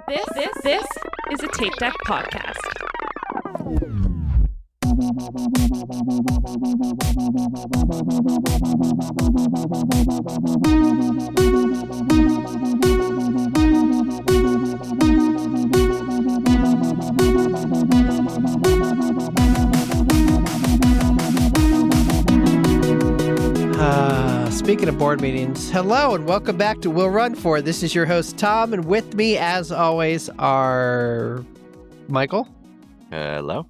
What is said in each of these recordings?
This is a Tape Deck podcast. Speaking of board meetings, hello and welcome back to We'll Run For It. This is your host, Tom, and with me, as always, are Michael. Hello.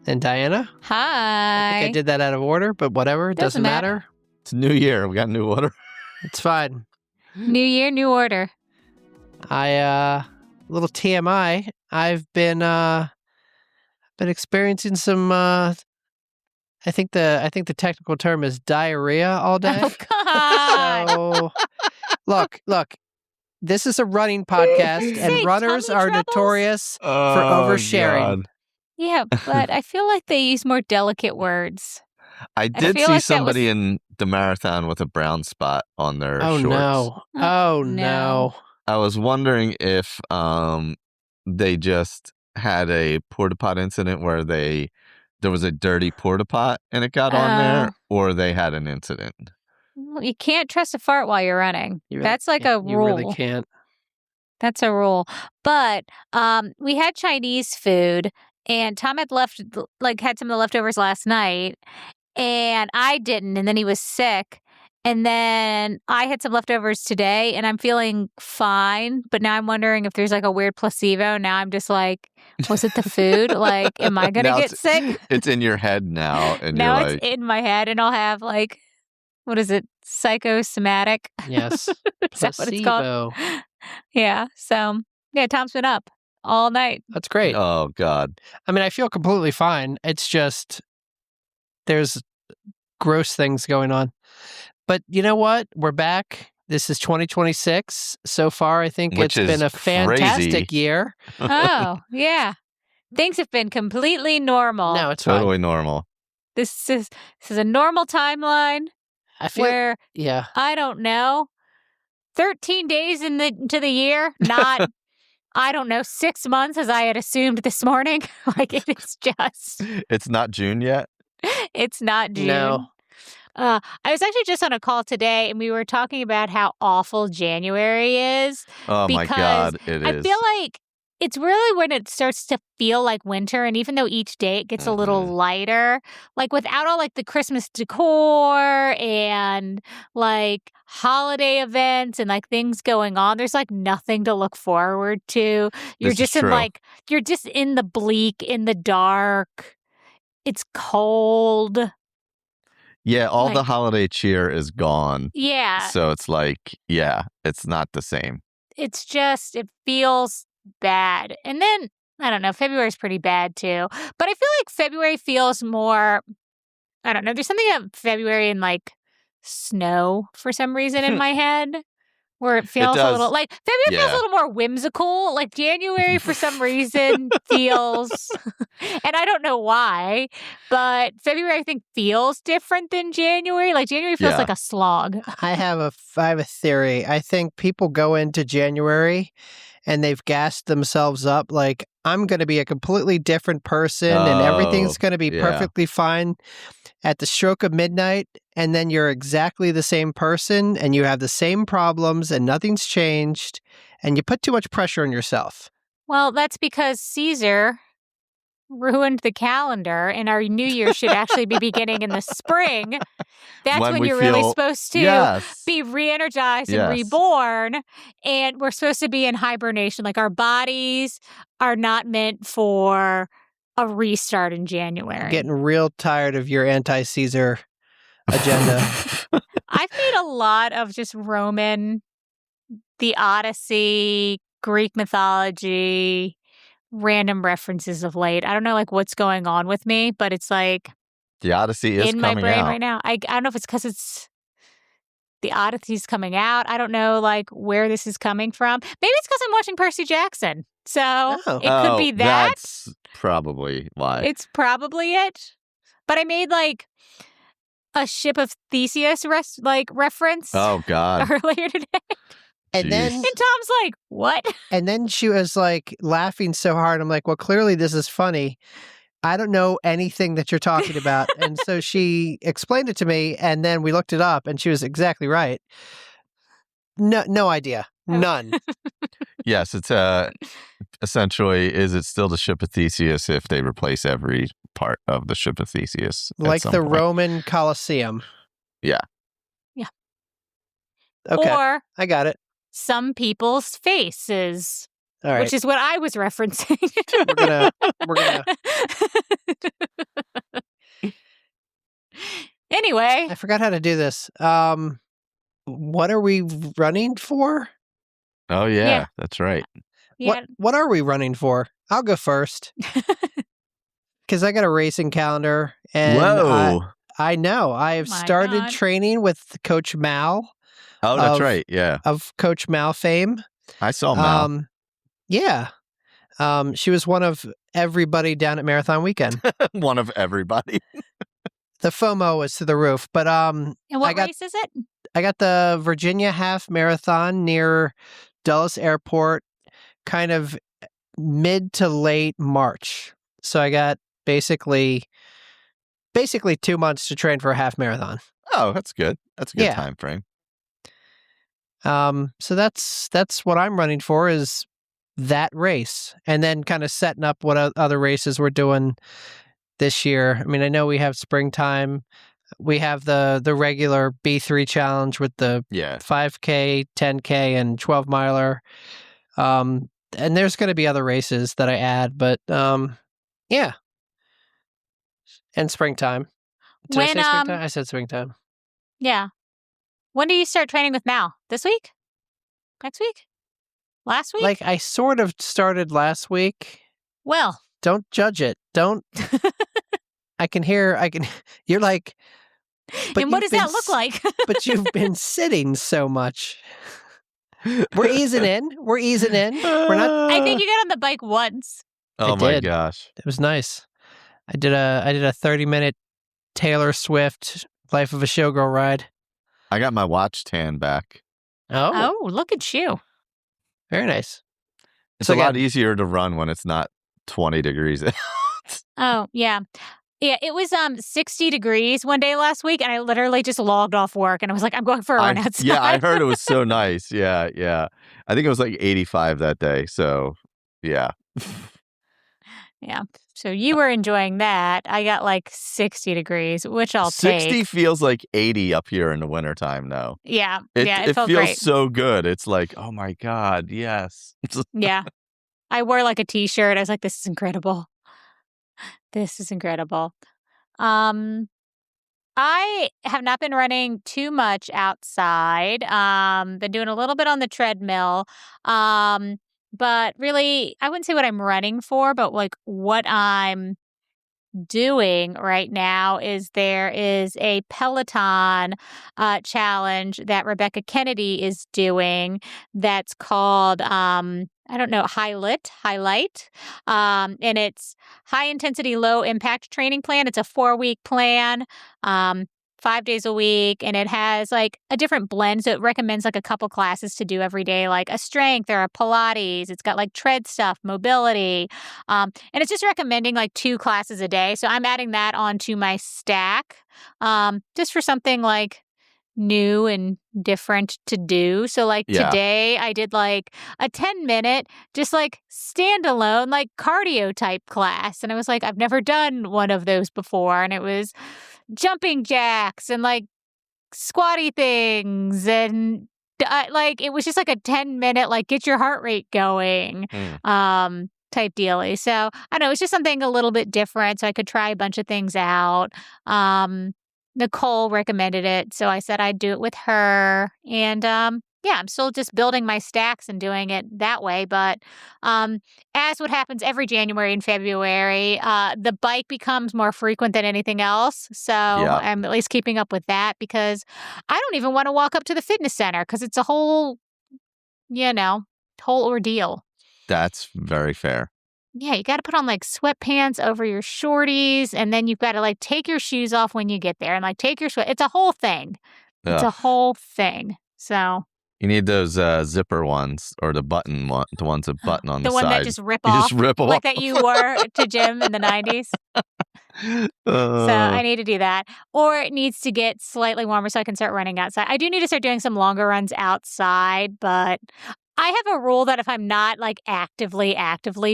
And Diana. Hi. I think I did that out of order, but whatever. It doesn't matter. It's New Year. We got new order. It's fine. New year, new order. Little TMI. I've been experiencing some, I think the technical term is diarrhea all day. Oh, God. So, look, this is a running podcast, and runners are notorious for oversharing. God. Yeah, but I feel like they use more delicate words. I did see somebody in the marathon with a brown spot on their shorts. No. I was wondering if they just had a porta pot incident where there was a dirty porta pot and it got on there, or they had an incident. You can't trust a fart while you're running. That's like a rule. You really can't. That's a rule. But we had Chinese food, and Tom had had some of the leftovers last night, and I didn't, and then he was sick. And then I had some leftovers today, and I'm feeling fine. But now I'm wondering if there's like a weird placebo. Now I'm just like, was it the food? Like, am I going to get sick? It's in your head now. And now you're it's in my head, and I'll have like, what is it? Psychosomatic? Yes. Is that what it's called? Yeah. So, yeah, Tom's been up all night. That's great. Oh, God. I mean, I feel completely fine. It's just there's gross things going on. But you know what? We're back. This is 2026. So far, I think it's been a fantastic year. Oh, yeah. Things have been completely normal. No, it's totally fine. Normal. This is a normal timeline where, I don't know, 13 days into the year, not, I don't know, 6 months as I had assumed this morning. Like, it is just. It's not June yet? It's not June. No. I was actually just on a call today, and we were talking about how awful January is. Oh, my God, it is. I feel like it's really when it starts to feel like winter, and even though each day it gets a little lighter, like without all like the Christmas decor and like holiday events and like things going on, there's like nothing to look forward to. You're just in the bleak, in the dark. It's cold. Yeah, all the holiday cheer is gone. Yeah. So it's like, it's not the same. It's just, it feels bad. And then, I don't know, February's pretty bad too. But I feel like February feels more, I don't know, there's something about February and like snow for some reason in my head. Where it feels a little like February feels a little more whimsical. Like January, for some reason, feels, and I don't know why, but February I think feels different than January. Like January feels like a slog. I have a theory. I think people go into January and they've gassed themselves up like, I'm going to be a completely different person and everything's going to be perfectly fine at the stroke of midnight. And then you're exactly the same person and you have the same problems and nothing's changed. And you put too much pressure on yourself. Well, that's because Caesar ruined the calendar, and our new year should actually be beginning in the spring. That's when you're really supposed to be re-energized and reborn. And we're supposed to be in hibernation. Like our bodies are not meant for a restart in January. I'm getting real tired of your anti-Caesar agenda. I've made a lot of just Roman, the Odyssey, Greek mythology, random references of late. I don't know like what's going on with me, but it's like the Odyssey is in my brain right now. I don't know if it's because it's the Odyssey's coming out. I don't know like where this is coming from. Maybe it's because I'm watching Percy Jackson. So it could be that. That's probably why. It's probably it. But I made like a Ship of Theseus reference. Oh God! Earlier today. And then And Tom's like, what? And then she was like laughing so hard. I'm like, well, clearly this is funny. I don't know anything that you're talking about. And so she explained it to me, and then we looked it up, and she was exactly right. No idea. None. Yes, it's essentially, is it still the ship of Theseus if they replace every part of the ship of Theseus? Like the Roman Colosseum. Yeah. Yeah. Okay. Or I got it. some people's faces. All right. Which is what I was referencing. We're gonna. Anyway. I forgot how to do this. What are we running for? Oh, yeah. That's right. What are we running for? I'll go first. Because I got a racing calendar. And Whoa. I know. I have started training with Coach Mal. Oh, that's right. Yeah. Of Coach Mal fame. I saw Mal. Yeah. She was one of everybody down at Marathon Weekend. One of everybody. The FOMO was to the roof. But and what race is it? I got the Virginia Half Marathon near Dulles Airport, kind of mid to late March. So I got basically 2 months to train for a half marathon. Oh, that's good. That's a good time frame. So that's what I'm running for, is that race, and then kind of setting up what other races we're doing this year. I mean, I know we have springtime. We have the regular B3 challenge with the 5K, 10K, and 12 miler. And there's going to be other races that I add, but yeah. And springtime. Did I say springtime? I said springtime. Yeah. When do you start training with Mal? This week? Next week? Last week? Like, I sort of started last week. Well. Don't judge it. Don't. You're like. And what does that look like? But you've been sitting so much. We're easing in. We're not. I think you got on the bike once. Oh my gosh. It was nice. I did a 30-minute Taylor Swift Life of a Showgirl ride. I got my watch tan back. Oh, look at you. Very nice. It's a lot easier to run when it's not 20 degrees. Oh, yeah. Yeah, it was 60 degrees one day last week, and I literally just logged off work, and I was like, I'm going for a run outside. Yeah, I heard it was so nice. Yeah. I think it was like 85 that day, so yeah. Yeah, so you were enjoying that. I got like 60 degrees, which I'll take. 60 feels like 80 up here in the wintertime now. Yeah, it felt feels great. so good. It's like, oh my God, yes. Yeah, I wore like a t-shirt. I was like, this is incredible. This is incredible. I have not been running too much outside. Been doing a little bit on the treadmill. But really, I wouldn't say what I'm running for, but like what I'm doing right now is there is a Peloton challenge that Rebecca Kennedy is doing that's called Highlight. And it's high intensity, low impact training plan. It's a 4-week plan, 5 days a week. And it has like a different blend. So it recommends like a couple classes to do every day, like a strength or a Pilates. It's got like tread stuff, mobility. And it's just recommending like 2 classes a day. So I'm adding that onto my stack, just for something like new and different to do. So like today I did like a 10-minute just like standalone like cardio type class, and I was like, I've never done one of those before, and it was jumping jacks and like squatty things, and like it was just like a 10-minute like get your heart rate going type dealy. So I don't know, it's just something a little bit different, so I could try a bunch of things out. Nicole recommended it, so I said I'd do it with her. And I'm still just building my stacks and doing it that way. But as what happens every January and February, the bike becomes more frequent than anything else. So I'm at least keeping up with that, because I don't even want to walk up to the fitness center because it's a whole ordeal. That's very fair. Yeah, you got to put on like sweatpants over your shorties, and then you've got to like take your shoes off when you get there and like take your sweat. It's a whole thing. It's a whole thing. So You need those zipper ones or the button one, the ones that button on the one side. that just rip You off, just rip like off. that you wore to gym in the 90s. So I need to do that. Or it needs to get slightly warmer so I can start running outside. I do need to start doing some longer runs outside, but I have a rule that if I'm not like actively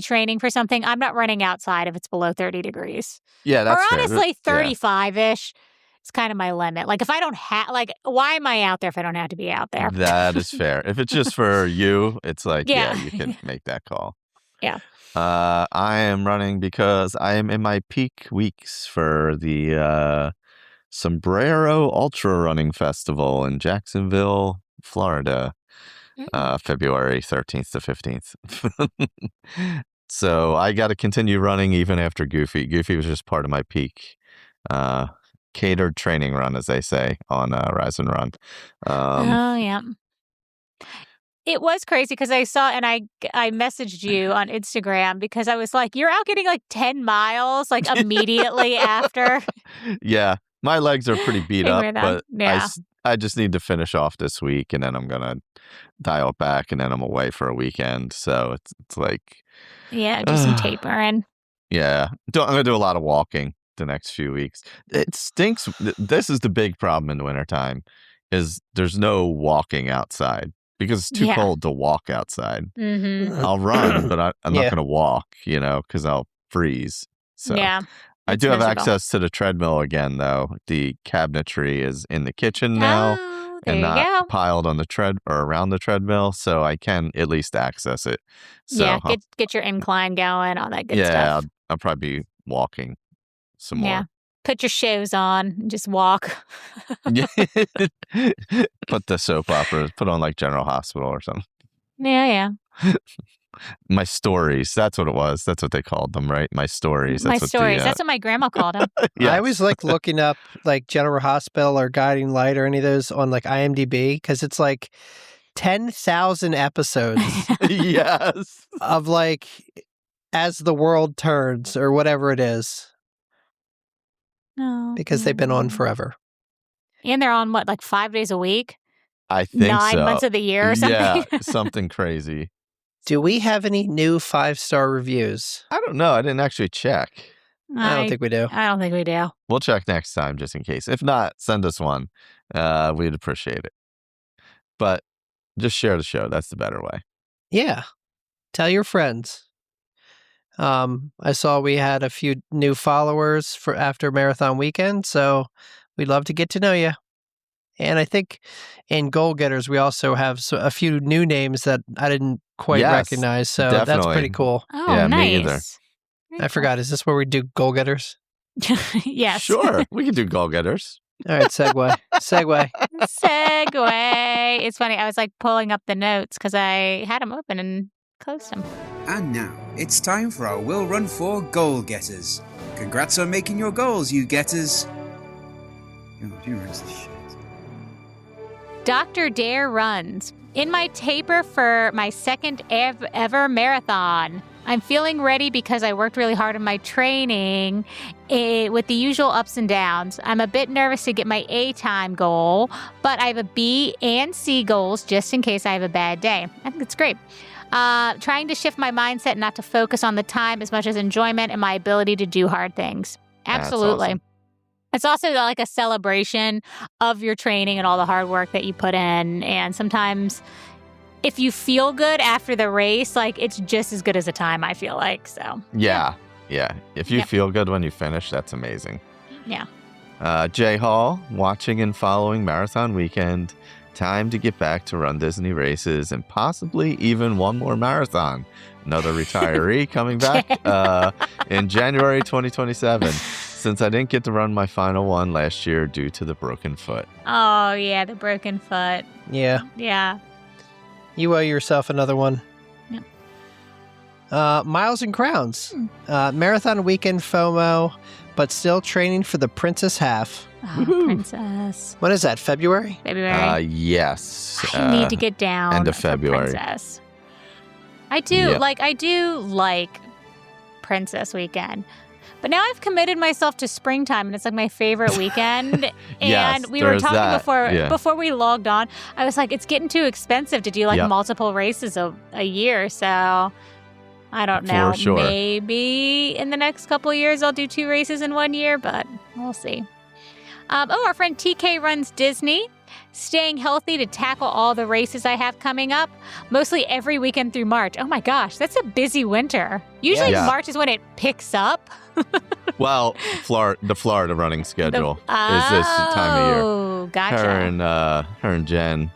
training for something, I'm not running outside if it's below 30 degrees. Yeah, that's or fair. honestly, Yeah. 35-ish. It's kind of my limit. Like if I don't have, like, why am I out there if I don't have to be out there? That is fair. If it's just for you, it's like, Yeah. you can make that call. Yeah. I am running because I am in my peak weeks for the Sombrero Ultra Running Festival in Jacksonville, Florida, February 13th to 15th. So I got to continue running even after Goofy. Goofy was just part of my peak catered training run, as they say on Rise and Run. Oh, yeah. It was crazy because I saw, and I messaged you on Instagram because I was like, you're out getting like 10 miles, like immediately after. Yeah, my legs are pretty beat up, but yeah. I just need to finish off this week, and then I'm going to dial it back, and then I'm away for a weekend. So it's like... Yeah, do some tapering. Yeah, I'm going to do a lot of walking the next few weeks. It stinks. This is the big problem in the wintertime, is there's no walking outside because it's too cold to walk outside. Mm-hmm. I'll run, but I'm not going to walk, because I'll freeze. So I do have access to the treadmill again, though. The cabinetry is in the kitchen now and not piled on the or around the treadmill, so I can at least access it. So get your incline going, all that good stuff. Yeah, I'll probably be walking some more. Put your shoes on and just walk. Put the soap operas, put on like General Hospital or something. Yeah. My stories. That's what it was. That's what they called them, right? My stories. That's what my grandma called them. Yes. I always like looking up like General Hospital or Guiding Light or any of those on like IMDb because it's like 10,000 episodes. Yes. Of like As the World Turns or whatever it is. No. Because they've been on forever. And they're on what, like 5 days a week? I think 9 months of the year or something? Yeah, something crazy. Do we have any new 5-star reviews? I don't know. I didn't actually check. I don't think we do. I don't think we do. We'll check next time just in case. If not, send us one. We'd appreciate it. But just share the show. That's the better way. Yeah. Tell your friends. I saw we had a few new followers for after Marathon Weekend, so we'd love to get to know you. And I think in Goal Getters, we also have a few new names that I didn't quite recognize, so that's pretty cool. Oh, yeah, nice. Me either. I forgot. Is this where we do Goal Getters? Yes. Sure. We can do Goal Getters. All right, segue. Segue. It's funny. I was like pulling up the notes because I had them open and closed them. And now, it's time for our Will Run 4 Goal Getters. Congrats on making your goals, you getters. Oh, who runs this shit? Dr. Dare runs. In my taper for my second ever marathon. I'm feeling ready because I worked really hard on my training with the usual ups and downs. I'm a bit nervous to get my A time goal, but I have a B and C goals just in case I have a bad day. I think it's great. Trying to shift my mindset not to focus on the time as much as enjoyment and my ability to do hard things. Absolutely. Awesome. It's also like a celebration of your training and all the hard work that you put in. And sometimes if you feel good after the race, like it's just as good as a time, I feel like. So Yeah. If you feel good when you finish, that's amazing. Yeah. Jay Hall, watching and following Marathon Weekend. Time to get back to Run Disney races and possibly even one more marathon. Another retiree coming back in January 2027. Since I didn't get to run my final one last year due to the broken foot. Oh, yeah, the broken foot. Yeah. Yeah. You owe yourself another one. Yep. Miles and Crowns. Marathon Weekend FOMO, but still training for the Princess Half. Oh, Princess. When is that, February? February. Yes. I need to get down end of February. Princess. I do. Yep. I do like Princess Weekend. But now I've committed myself to springtime, and it's like my favorite weekend. Yes, and we were talking that. before we logged on. I was like, it's getting too expensive to do like multiple races a year. So I don't know. For sure. Maybe in the next couple of years I'll do 2 races in 1 year, but we'll see. Our friend TK runs Disney. Staying healthy to tackle all the races I have coming up, mostly every weekend through March. Oh my gosh, that's a busy winter. Usually March is when it picks up. Well, the Florida running schedule is this time of year. Oh, gotcha. Her and Jen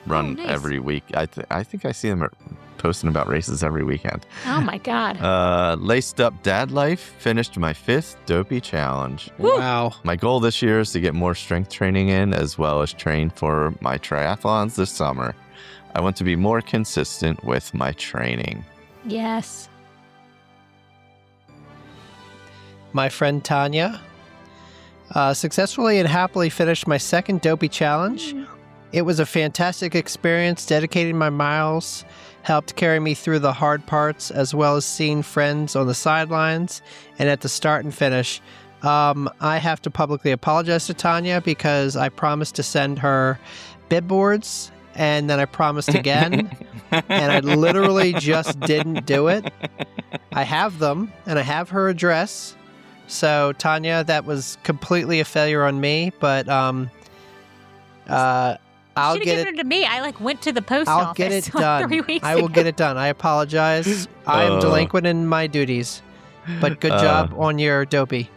run nice. every week. I think I see them posting about races every weekend. Oh my God. Laced Up Dad Life finished my 5th Dopey Challenge. Wow. My goal this year is to get more strength training in, as well as train for my triathlons this summer. I want to be more consistent with my training. Yes. My friend Tanya successfully and happily finished my 2nd Dopey Challenge. It was a fantastic experience, dedicating my miles, helped carry me through the hard parts, as well as seeing friends on the sidelines and at the start and finish. I have to publicly apologize to Tanya because I promised to send her bib boards, and then I promised again, and I literally just didn't do it. I have them, and I have her address. So, Tanya, that was completely a failure on me, but I'll get given it to me. I went to the post I'll office. get it done. 3 weeks I will ago. get it done. I apologize. I am delinquent in my duties, but good job on your Dopey.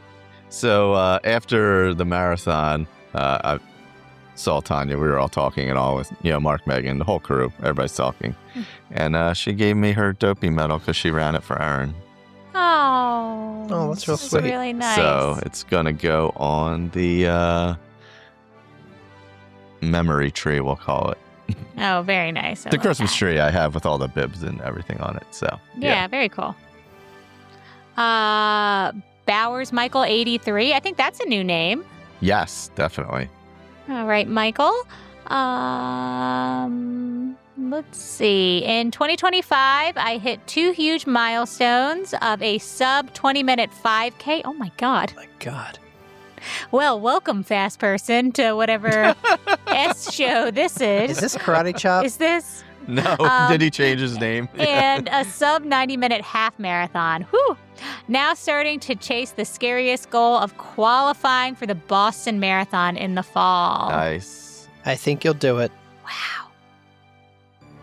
So after the marathon, I saw Tanya. We were all talking and all with Mark, Megan, the whole crew. Everybody's talking, and she gave me her Dopey medal because she ran it for Aaron. Oh, that's real sweet. Really nice. So it's gonna go on the memory tree, we'll call it. Oh, very nice. The Christmas tree I have with all the bibs and everything on it. So yeah, very cool. Bowers Michael 83. I think that's a new name. Yes, definitely. All right, Michael. Let's see. In 2025, I hit 2 huge milestones of a sub 20-minute 5K. Oh my God. My God. Well, welcome, fast person, to whatever S show this is. Is this Karate Chop? Is this? No, did he change his name? And a sub 90-minute half marathon. Whew. Now starting to chase the scariest goal of qualifying for the Boston Marathon in the fall. Nice. I think you'll do it. Wow.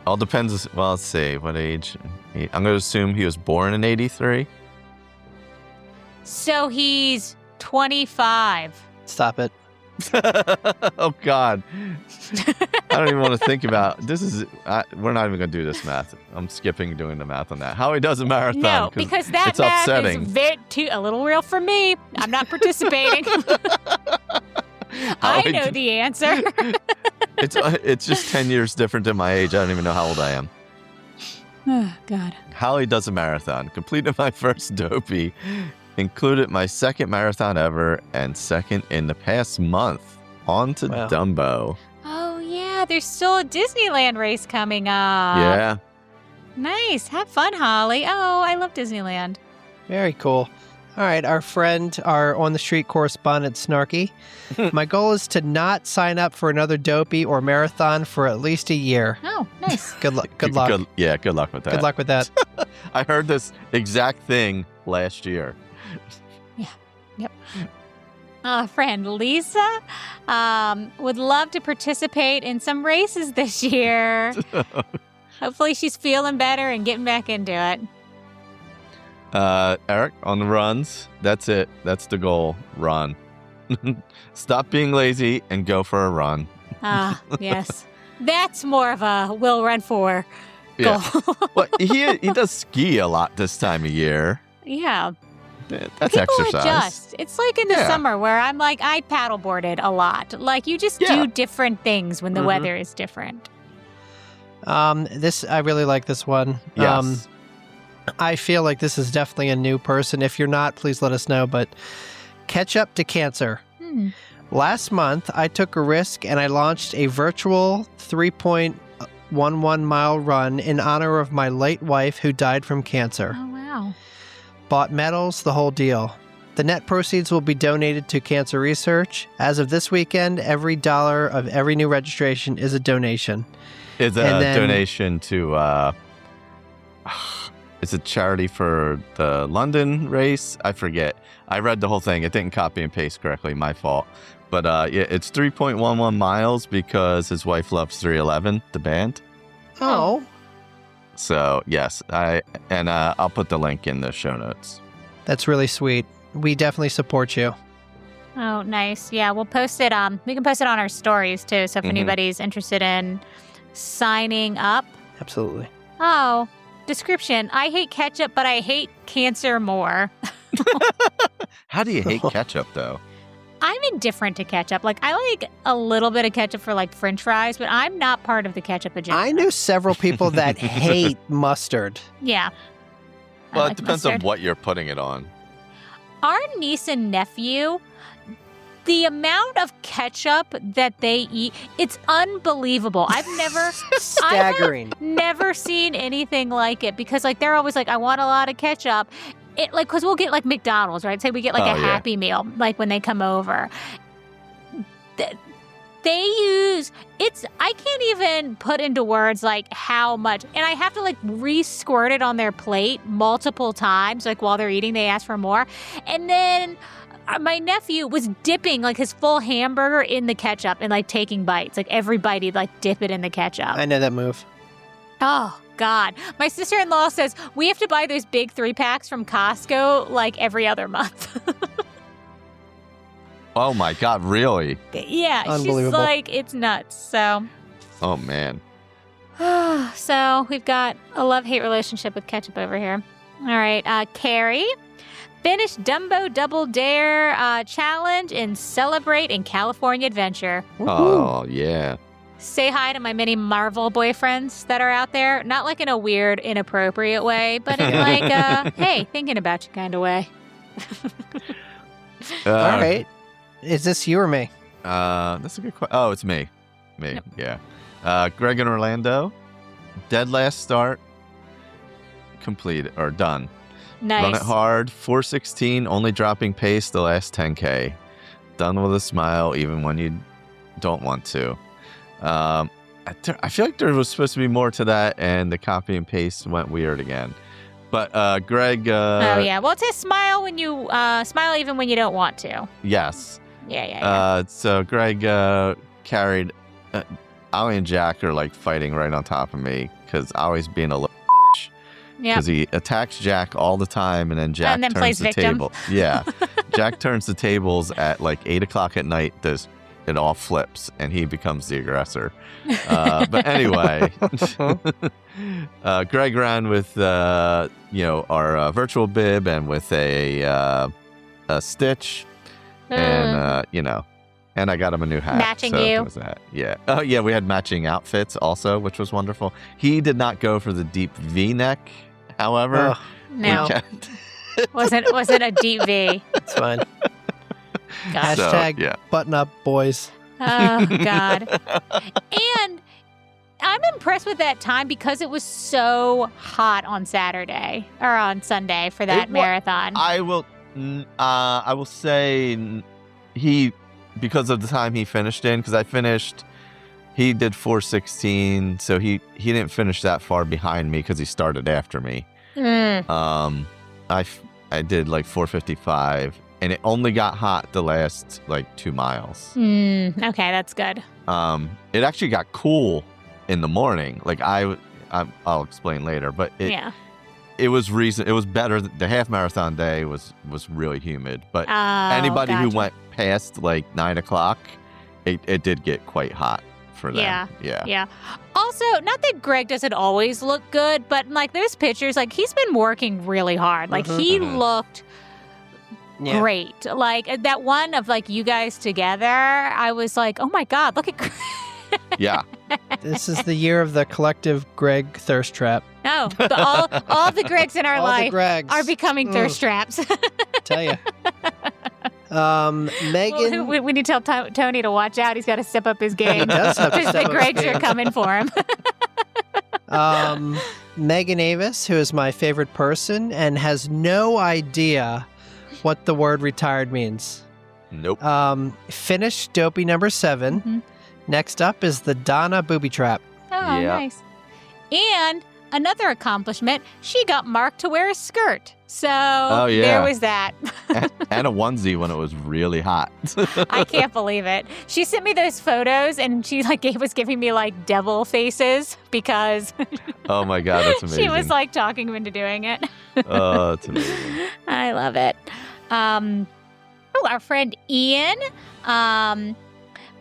All depends. Well, let's see. What age? I'm going to assume he was born in 83. So he's 25. Stop it. Oh, God. I don't even want to think about this. We're not even going to do this math. I'm skipping doing the math on that. How he does a marathon. No, because that it's math upsetting. is a little real for me. I'm not participating. I know the answer. It's just 10 years different than my age. I don't even know how old I am. Oh, God. How he does a marathon. Completed my first Dopey. Included my 2nd marathon ever and 2nd in the past month. On to Dumbo. Oh, yeah. There's still a Disneyland race coming up. Yeah. Nice. Have fun, Holly. Oh, I love Disneyland. Very cool. All right, our friend, our on-the-street correspondent, Snarky. My goal is to not sign up for another Dopey or marathon for at least a year. Oh, nice. Good luck. Good luck. Good luck with that. Good luck with that. I heard this exact thing last year. Yeah. Yep. Friend Lisa would love to participate in some races this year. Hopefully she's feeling better and getting back into it. Eric, on the runs, that's it. That's the goal. Run. Stop being lazy and go for a run. Yes. That's more of a will run for goal. Yeah. Well, he does ski a lot this time of year. Yeah. That's People exercise. adjust. It's like in the summer where I'm like, I paddleboarded a lot. Like, you just do different things when the weather is different. I really like this one. Yes. I feel like this is definitely a new person. If you're not, please let us know. But Ketchup to Cancer. Last month, I took a risk and I launched a virtual 3.11 mile run in honor of my late wife who died from cancer. Oh, wow. bought medals, the whole deal. The net proceeds will be donated to cancer research. As of this weekend, every dollar of every new registration is a donation. Is a donation to, is it charity for the London race? I forget. I read the whole thing. It didn't copy and paste correctly. My fault. But yeah, it's 3.11 miles because his wife loves 311, the band. Oh. So, yes. I'll put the link in the show notes. That's really sweet. We definitely support you. Oh, nice. Yeah, we'll post it. We can post it on our stories, too. So if anybody's interested in signing up. Absolutely. Oh, description. I hate ketchup, but I hate cancer more. How do you hate ketchup, though? I'm indifferent to ketchup. Like, I like a little bit of ketchup for, like, French fries, but I'm not part of the ketchup agenda. I knew several people that hate mustard. Yeah. Well, it depends on what you're putting it on. Our niece and nephew, the amount of ketchup that they eat, it's unbelievable. I've Staggering. never seen anything like it because, like, they're always like, I want a lot of ketchup. Because we'll get, like, McDonald's, right? Say we get, like, a Happy Meal, like, when they come over. They use, I can't even put into words, like, how much. And I have to, like, re-squirt it on their plate multiple times. Like, while they're eating, they ask for more. And then my nephew was dipping, like, his full hamburger in the ketchup and, like, taking bites. Like, every bite he'd, like, dip it in the ketchup. I know that move. Oh, God. My sister-in-law says we have to buy those big 3-packs from Costco, like, every other month. Oh, my God. Really? Yeah. She's like, it's nuts. So. Oh, man. So we've got a love-hate relationship with ketchup over here. All right. Carrie, finish Dumbo Double Dare challenge and celebrate in California Adventure. Oh, yeah. Say hi to my many Marvel boyfriends that are out there. Not like in a weird, inappropriate way, but in like, hey, thinking about you kind of way. All right. Is this you or me? That's a good question. Oh, it's me. Yep. Yeah. Greg and Orlando, dead last start, completed or done. Nice. Run it hard, 4:16, only dropping pace the last 10K. Done with a smile, even when you don't want to. I feel like there was supposed to be more to that, and the copy and paste went weird again. But Greg. Oh yeah. Well, it says smile when you smile, even when you don't want to. Yes. Yeah. So Greg carried. Ollie and Jack are like fighting right on top of me because Ollie's being a little. Yeah. Because he attacks Jack all the time, and then Jack turns plays the victim. table. Yeah. Jack turns the tables at like 8:00 at night. It all flips, and he becomes the aggressor. But anyway, Greg ran with our virtual bib and with a stitch, and and I got him a new hat. Matching so you. Was that. Yeah. Oh yeah, we had matching outfits also, which was wonderful. He did not go for the deep V-neck, however. No. Wasn't a deep V. It's fine. God. Hashtag button up, boys. Oh, God. And I'm impressed with that time because it was so hot on Saturday or on Sunday for that marathon. I will say because of the time he finished in, because he did 4:16, so he didn't finish that far behind me because he started after me. I did like 4:55. And it only got hot the last, 2 miles. Okay, that's good. It actually got cool in the morning. I'll explain later. But it was It was better. The half marathon day was really humid. But anybody who went past 9:00, it did get quite hot for them. Yeah. Also, not that Greg doesn't always look good, but there's pictures. He's been working really hard. He looked. Yeah. Great. That one of you guys together, I was like, oh my God, look at Greg. Yeah. This is the year of the collective Greg thirst trap. No, all the Gregs in our all life the Gregs. are becoming thirst traps. Tell you. Megan. Well, we need to tell Tony to watch out. He's got to step up his game. He does have to Because step the up his Gregs game. are coming for him. Megan Avis, who is my favorite person and has no idea what the word retired means. Nope. Finished Dopey number 7. Mm-hmm. Next up is the Donna Booby Trap. Oh, Yeah. nice. And another accomplishment, she got Mark to wear a skirt. So there was that. And a onesie when it was really hot. I can't believe it. She sent me those photos and she was giving me like devil faces because Oh my God, that's amazing. she was like talking him into doing it. Oh, it's amazing. I love it. Our friend Ian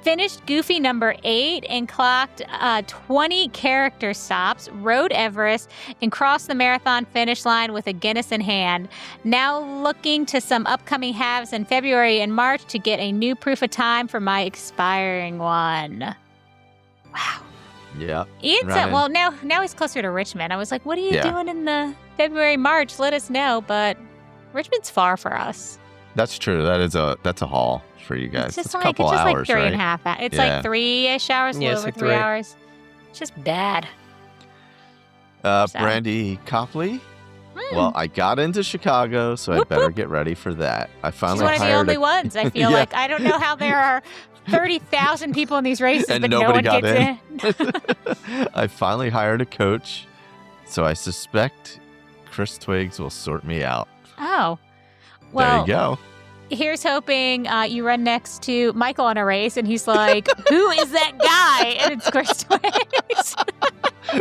finished Goofy number 8 and clocked 20 character stops, rode Everest, and crossed the marathon finish line with a Guinness in hand. Now looking to some upcoming halves in February and March to get a new proof of time for my expiring one. Wow. Yeah. Ian said, well, now he's closer to Richmond. I was like, what are you doing in the February, March? Let us know. But Richmond's far for us. That's true. That's a haul for you guys. It's just a couple hours, like 3.5 right? hours. It's like 3-ish hours, a Yeah, little it's over like 3 3. hours. It's just bad. Brandy Copley. Well, I got into Chicago, so I better get ready for that. I finally She's one of the only ones. I feel like I don't know how there are 30,000 people in these races, and but no nobody one got gets in. I finally hired a coach, so I suspect Chris Twiggs will sort me out. Oh. Well, there you go. Here's hoping you run next to Michael on a race, and he's like, who is that guy? And it's Chris Twiggs.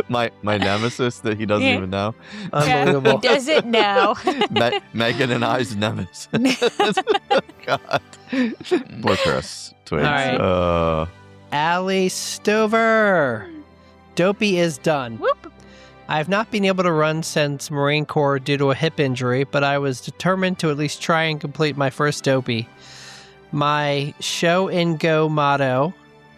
my nemesis that he doesn't even know. Unbelievable. He doesn't know. Megan and I's nemesis. God. Poor Chris Twiggs. All right. Allie Stover. Dopey is done. Whoop. I have not been able to run since Marine Corps due to a hip injury, but I was determined to at least try and complete my first Dopey. My show and go motto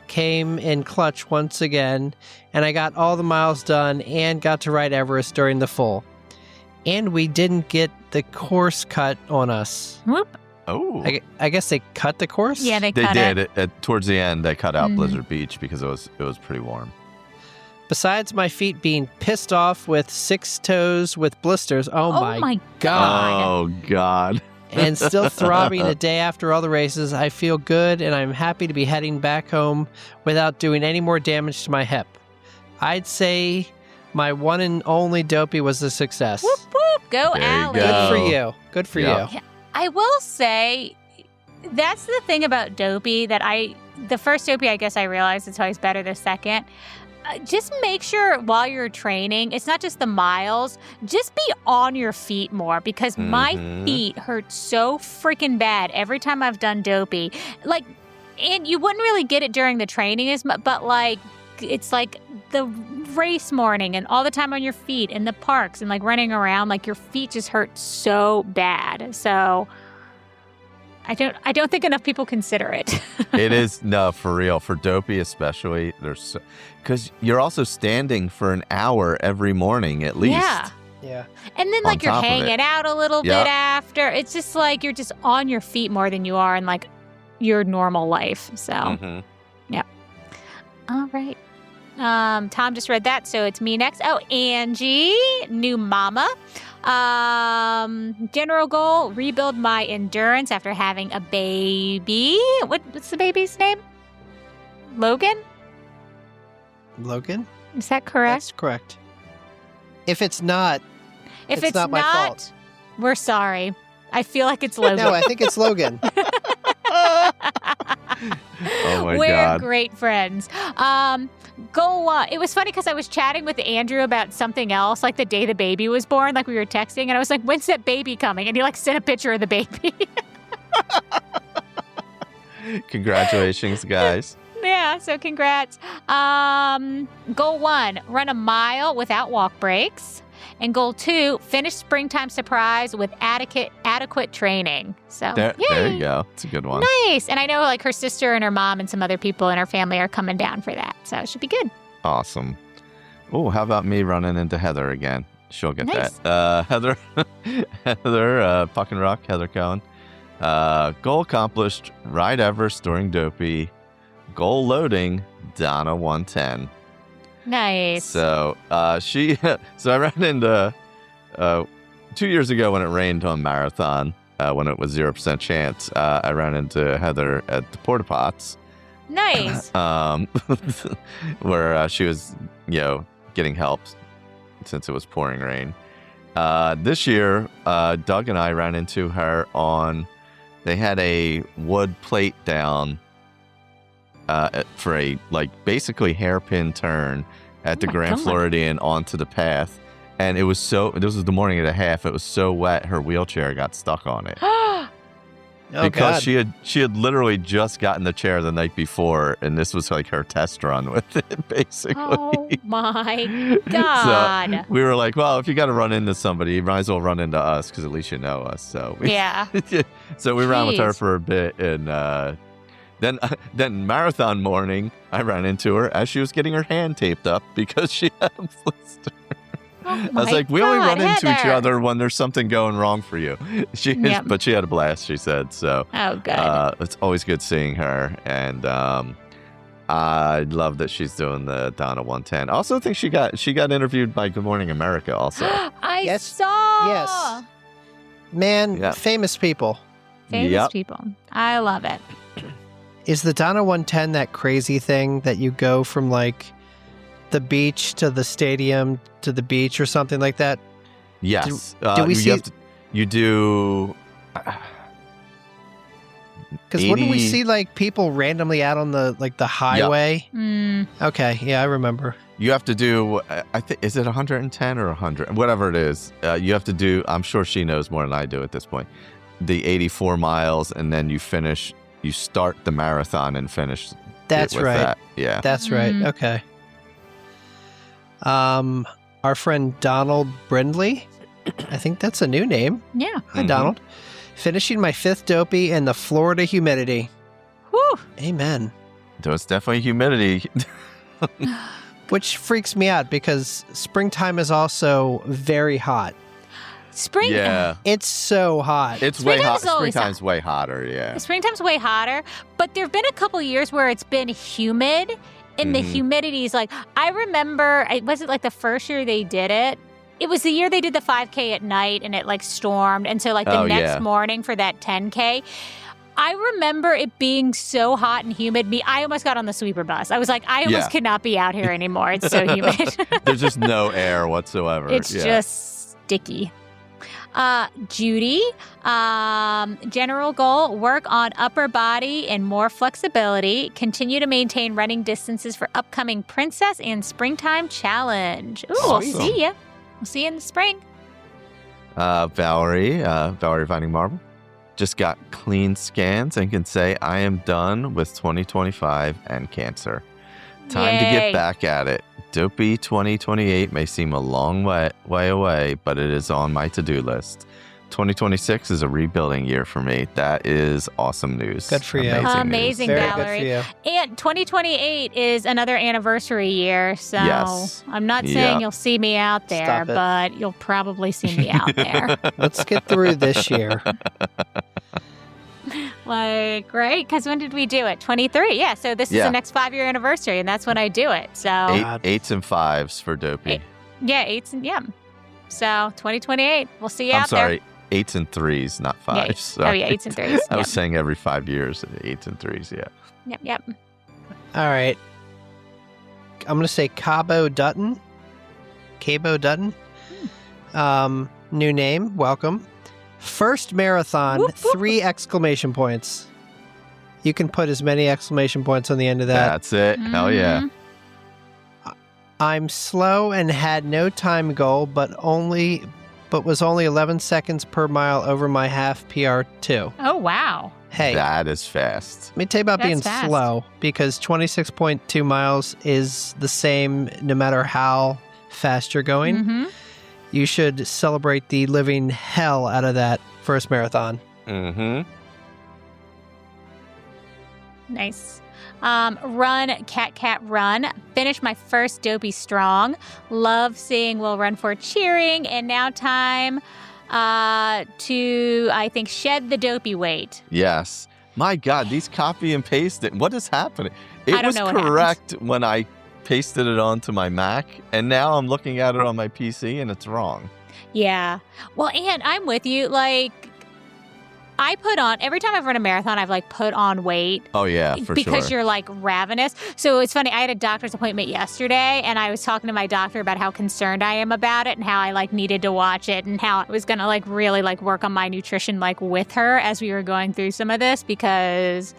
came in clutch once again, and I got all the miles done and got to ride Everest during the full. And we didn't get the course cut on us. Whoop. Oh. I guess they cut the course? Yeah, they They cut did. it. Towards the end, they cut out Blizzard Beach because it was pretty warm. Besides my feet being pissed off with 6 toes with blisters, oh my God. Oh, God. and still throbbing a day after all the races, I feel good and I'm happy to be heading back home without doing any more damage to my hip. I'd say my one and only Dopey was a success. Whoop, whoop. Go, There you Allie. go. Good for you. Good for Yeah. you. I will say, that's the thing about Dopey that the first Dopey, I guess I realized it's always better the second. Just make sure while you're training, it's not just the miles, just be on your feet more because my feet hurt so freaking bad every time I've done Dopey. Like, and you wouldn't really get it during the training as much, but like, it's like the race morning and all the time on your feet in the parks and like running around, like your feet just hurt so bad. So I don't think enough people consider it. It is, no, for real. For Dopey especially, because you're also standing for an hour every morning at least. Yeah. And then like you're hanging out a little bit after. It's just like you're just on your feet more than you are in like your normal life. So, yeah. All right. Tom just read that, so it's me next. Oh, Angie, new mama. General goal, rebuild my endurance after having a baby. What's the baby's name? Logan? Logan? Is that correct? That's correct. If it's not, If not my fault. We're sorry. I feel like it's Logan. No, I think it's Logan. Oh my We're God. great friends. It was funny because I was chatting with Andrew about something else, like the day the baby was born, like we were texting, and I was like, when's that baby coming? And he like sent a picture of the baby. Congratulations, guys. Yeah, so congrats. Goal 1, run a mile without walk breaks. And goal 2, finish springtime surprise with adequate training. So There yay. you go. It's a good one. Nice. And I know like her sister and her mom and some other people in her family are coming down for that. So it should be good. Awesome. Oh, how about me running into Heather again? She'll get Nice. that. Heather, Puck and Rock, Heather Cohen. Goal accomplished, ride Everest during Dopey. Goal loading, Donna 110. Nice. So so I ran into 2 years ago when it rained on Marathon, when it was 0% chance. I ran into Heather at the Porta Pots. Nice. Where she was, getting help since it was pouring rain. This year, Doug and I ran into her they had a wood plate down for a basically hairpin turn at the Grand Floridian onto the path. And this was the morning of the half. It was so wet, her wheelchair got stuck on it. Because God. she had literally just gotten the chair the night before, and this was like her test run with it, basically. Oh my God. So we were like, well, if you got to run into somebody, you might as well run into us because at least you know us. So so we ran with her for a bit, and then marathon morning, I ran into her as she was getting her hand taped up because she had a blister. Oh I was like, we only run into each Heather. other when there's something going wrong for you. But she had a blast, she said. So Oh, good. it's always good seeing her. And I love that she's doing the Donna 110. I also think she got interviewed by Good Morning America also. I saw. Yes. Man, famous people. Famous people. I love it. Is the Donna 110 that crazy thing that you go from the beach to the stadium to the beach or something like that? Yes. Do we see? You do. Because wouldn't we see people randomly out on the the highway? Mm. Okay, yeah, I remember. You have to do, I think, is it 110 or 100? Whatever it is. You have to do, I'm sure she knows more than I do at this point, the 84 miles, and then you start the marathon and finish. That's right. That. Yeah. That's right. Okay. Our friend Donald Brindley, I think that's a new name. Yeah. Hi, Donald. Finishing my 5th dopey in the Florida humidity. Whew. Amen. So it's definitely humidity. Which freaks me out because springtime is also very hot. Spring. Yeah. It's so hot. It's way hot. always Springtime's hot. way hotter, yeah. Springtime's way hotter, but there have been a couple years where it's been humid. And the humidity is I remember, was it the first year they did it? It was the year they did the 5K at night and it stormed. And so the next morning for that 10K, I remember it being so hot and humid. I almost got on the sweeper bus. I was like, I almost could not be out here anymore. It's so humid. There's just no air whatsoever. It's just sticky. Judy, general goal, work on upper body and more flexibility. Continue to maintain running distances for upcoming Princess and Springtime Challenge. Ooh, Awesome. We'll see ya. We'll see you in the spring. Valerie Finding Marble, just got clean scans and can say, I am done with 2025 and cancer. Time to get back at it. Dopey 2028 may seem a long way away, but it is on my to-do list. 2026 is a rebuilding year for me. That is awesome news. Good for you. Amazing, Very Valerie. good for you. And 2028 is another anniversary year, so Yes. I'm not saying you'll see me out there, Stop it. but you'll probably see me out there. Let's get through this year. Right? Because when did we do it? 23. Yeah, so this is the next 5-year anniversary, and that's when I do it. So 8s and 5s for Dopey. 8s and So 2028, we'll see you I'm out sorry, 8s and 3s, not 5s. Yeah, 8s and 3s. I was saying every 5 years, 8s and 3s, yeah. Yep. All right. I'm going to say Cabo Dutton. New name. Welcome. First marathon, Whoop, whoop. 3 exclamation points. You can put as many exclamation points on the end of that. That's it. Hell yeah. I'm slow and had no time goal, but was only 11 seconds per mile over my half PR2. Oh, wow. Hey, That is fast. let me tell you about That's being fast. slow, because 26.2 miles is the same no matter how fast you're going. Mm-hmm. You should celebrate the living hell out of that first marathon. Mm-hmm. Nice. Run, cat, run. Finish my first Dopey Strong. Love seeing Will Run For cheering. And now time to, I think, shed the Dopey weight. Yes. My God, these copy and paste it. What is happening? It I don't was know what correct when I pasted it onto my Mac, and now I'm looking at it on my PC, and it's wrong. Yeah. Well, and I'm with you. Like, I put on, every time I've run a marathon, I've like put on weight. Oh, yeah, for because sure. you're like ravenous. So it's funny. I had a doctor's appointment yesterday, and I was talking to my doctor about how concerned I am about it and how I like needed to watch it and how I was going to like really like work on my nutrition like with her as we were going through some of this because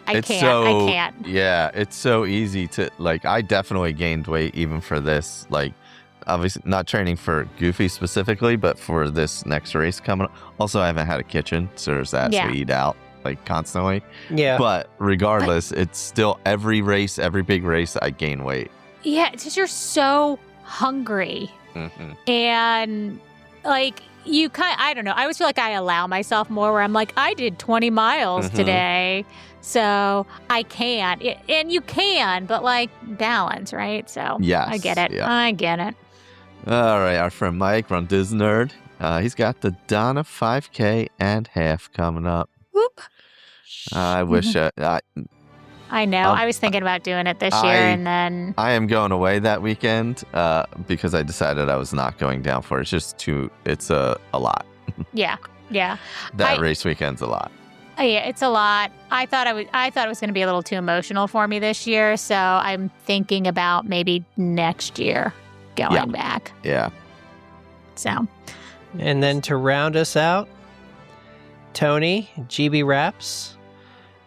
I can't. Yeah, it's so easy to like, I definitely gained weight even for this, like, obviously not training for Goofy specifically, but for this next race coming up. Also, I haven't had a kitchen, so there's that. So we eat out like constantly. Yeah. But regardless, it's still every race, every big race, I gain weight. Yeah, it's just you're so hungry. Mm-hmm. And like I don't know. I always feel like I allow myself more where I'm like, I did 20 miles today. So I can. And you can, but like balance, right? So yes, I get it. Yeah. I get it. All right, our friend Mike from Disney Nerd. He's got the Donna 5K and half coming up. Whoop. I wish I know. I was thinking about doing it this year, and then I am going away that weekend because I decided I was not going down for it. It's just it's a lot. Yeah. That race weekend's a lot. Yeah, it's a lot. I thought it was going to be a little too emotional for me this year, so I'm thinking about maybe next year going back. Yeah. So. And then to round us out, Tony, GB Raps,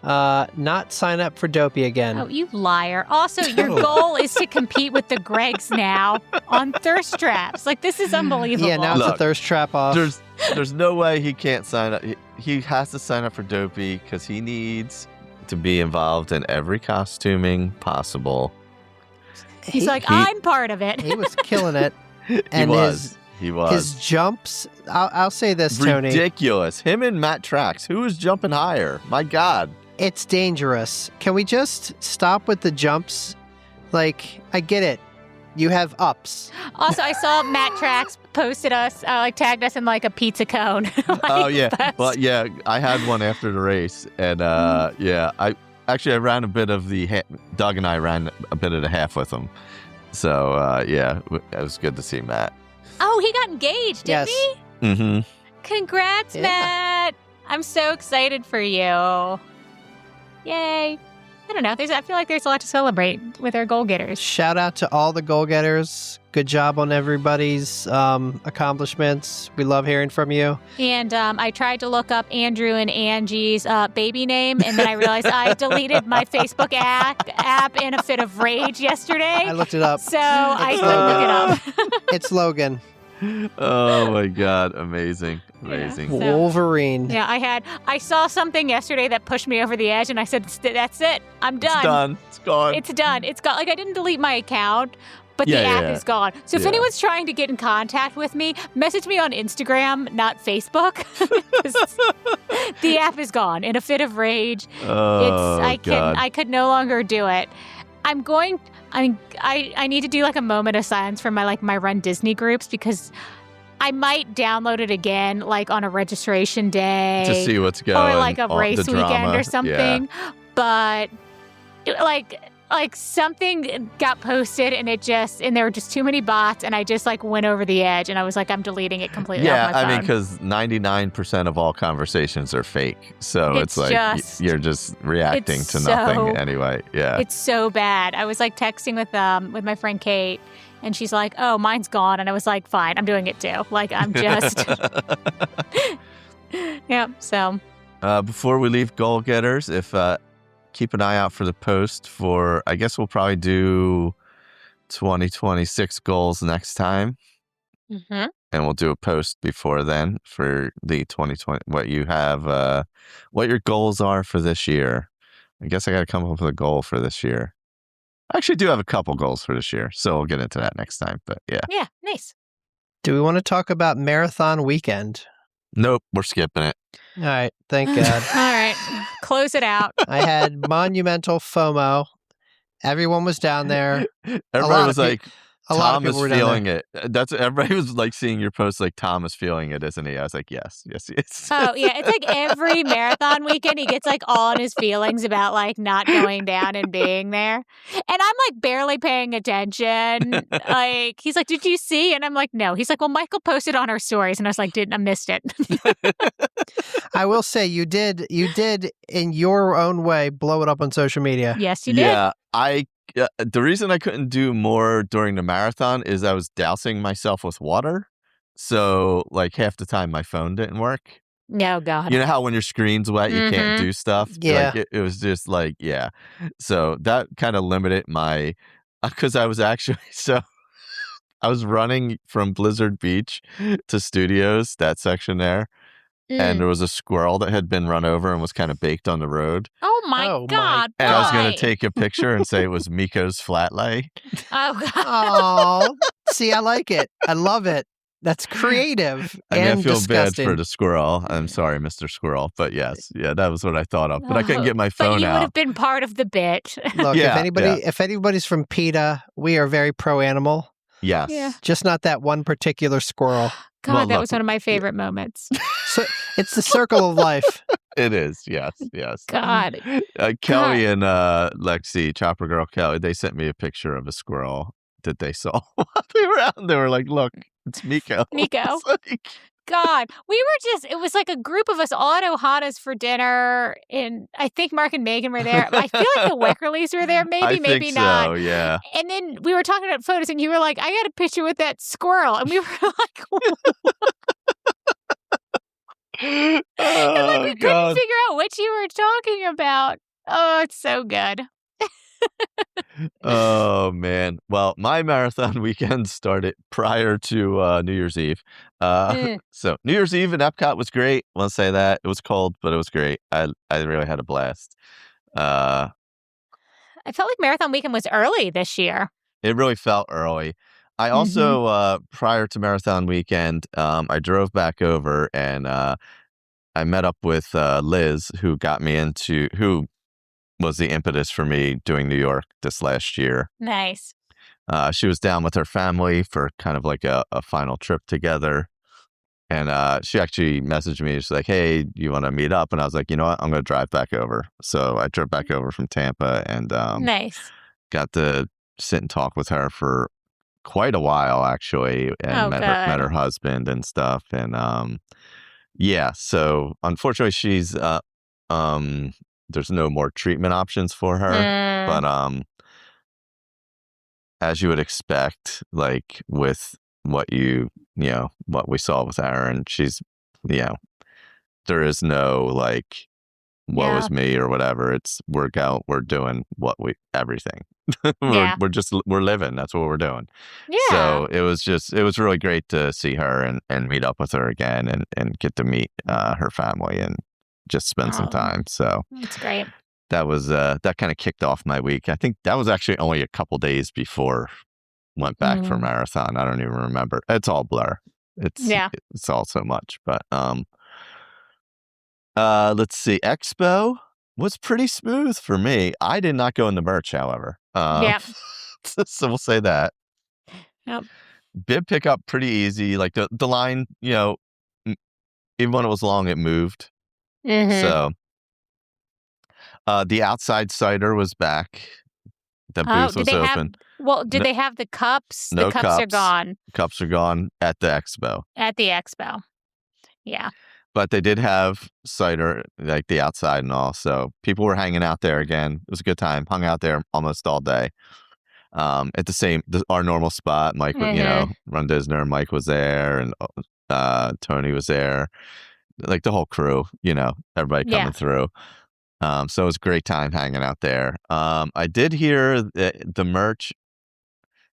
not sign up for Dopey again. Oh, you liar. Also, your goal is to compete with the Gregs now on thirst traps. Like, this is unbelievable. Yeah, now it's a thirst trap off. There's no way he can't sign up. He has to sign up for Dopey because he needs to be involved in every costuming possible. He's like, I'm part of it. He was killing it. And he was. His jumps, I'll say this, Tony. Ridiculous. Him and Matt Trax. Who is jumping higher? My God. It's dangerous. Can we just stop with the jumps? Like, I get it. You have ups. Also, I saw Matt Trax posted us, tagged us in like a pizza cone. Oh, yeah. Well, yeah, I had one after the race. And I ran a bit of the Doug and I ran a bit of the half with him. So, it was good to see Matt. Oh, he got engaged, didn't he? Mm-hmm. Congrats, Matt. I'm so excited for you. Yay. I don't know. I feel like there's a lot to celebrate with our goal getters. Shout out to all the goal getters. Good job on everybody's accomplishments. We love hearing from you. And I tried to look up Andrew and Angie's baby name, and then I realized I deleted my Facebook app in a fit of rage yesterday. I looked it up. So I couldn't look it up. It's Logan. Oh my God. Amazing. Yeah. Wolverine. Yeah, I saw something yesterday that pushed me over the edge, and I said, that's it. I'm done. It's done. It's gone. It's done. It's gone. Like, I didn't delete my account, but the app is gone. So if anyone's trying to get in contact with me, message me on Instagram, not Facebook. The app is gone. In a fit of rage. I could no longer do it. I need to do like a moment of silence for my Run Disney groups because I might download it again, like on a registration day. To see what's going on. Or like a race weekend or something. Yeah. But like something got posted and there were just too many bots and I just like went over the edge and I was like, I'm deleting it completely off my phone. I mean, because 99% of all conversations are fake. So it's like you're just reacting to nothing anyway. Yeah. It's so bad. I was like texting with my friend Kate and she's like, oh, mine's gone. And I was like, fine, I'm doing it too. Like, I'm just... Yeah, so... Before we leave goal getters, keep an eye out for the post for, I guess we'll probably do 2026 goals next time. Mm-hmm. And we'll do a post before then for the 2020, what you have, what your goals are for this year. I guess I got to come up with a goal for this year. I actually do have a couple goals for this year, so we'll get into that next time. But yeah. Yeah, nice. Do we want to talk about Marathon Weekend? Nope, we're skipping it. All right, thank God. All right, close it out. I had monumental FOMO. Everyone was down there. Everybody was like, A lot of Tom is people were down feeling there. it. That's everybody was like seeing your post like Tom is feeling it, isn't he? I was like, yes, he is. Oh, yeah. It's like every marathon weekend, he gets like all in his feelings about like not going down and being there. And I'm like barely paying attention. Like, he's like, did you see? And I'm like, no. He's like, well, Michael posted on our stories. And I was like, I missed it. I will say you did in your own way blow it up on social media. Yes, you did. Yeah, the reason I couldn't do more during the marathon is I was dousing myself with water. So like half the time my phone didn't work. No, God. You know how when your screen's wet, you can't do stuff? Yeah. Like it was just like, yeah. So that kind of limited my, because I was actually, I was running from Blizzard Beach to Studios, that section there. And there was a squirrel that had been run over and was kind of baked on the road. Oh my God. And I was going why? to take a picture and say it was Miko's flat lay. Oh, God. Oh, see, I like it. I love it. That's creative I mean, and I feel disgusting. bad for the squirrel. I'm sorry, Mr. Squirrel. But yes, yeah, that was what I thought of. But I couldn't get my phone But you would out. have been part of the bit. Look, Yeah, if anybody's from PETA, we are very pro animal. Yes. Yeah. Just not that one particular squirrel. God, Well, that look, was one of my favorite moments. So it's the circle of life. It is. Yes. Yes. God. Kelly and Lexi, Chopper Girl Kelly, they sent me a picture of a squirrel that they saw while they were out. And they were like, look, it's Miko. Miko. It's like, God, it was like a group of us all at Ohana's for dinner, and I think Mark and Megan were there. I feel like the Weckerleys were there, maybe, maybe not. So, yeah. And then we were talking about photos, and you were like, I got a picture with that squirrel. And we were like, and like we couldn't figure out what you were talking about. Oh, it's so good. Oh man. Well, my marathon weekend started prior to New Year's Eve. So New Year's Eve in Epcot was great. I want to say that. It was cold, but it was great. I really had a blast. I felt like Marathon Weekend was early this year. It really felt early. I also prior to Marathon Weekend, I drove back over and I met up with Liz, who was the impetus for me doing New York this last year. Nice. She was down with her family for kind of like a final trip together. And she actually messaged me. She's like, hey, you want to meet up? And I was like, you know what? I'm going to drive back over. So I drove back over from Tampa and Nice. got to sit and talk with her for quite a while, actually. And met her husband and stuff. And yeah, so unfortunately, she's there's no more treatment options for her. But as you would expect, like with what what we saw with Aaron, she's, there is no like, woe is me or whatever. It's we're doing everything. we're living. That's what we're doing. Yeah. So it was really great to see her and meet up with her again and get to meet her family and just spend some time. So that's great. That was that kind of kicked off my week. I think that was actually only a couple days before went back for marathon. I don't even remember. It's all blur. It's all so much. But let's see. Expo was pretty smooth for me. I did not go in the merch, however. So we'll say that. Yep. Bib pickup pretty easy. Like the line, even when it was long, it moved. So the outside cider was back. The booth was open. Did they have the cups? No the cups are gone. Cups are gone at the expo. At the expo. Yeah. But they did have cider, like the outside and all. So people were hanging out there again. It was a good time. Hung out there almost all day. At our normal spot, Mike, Ron Disner, Mike was there, and Tony was there. Like the whole crew, everybody coming through. So it was a great time hanging out there. I did hear the merch.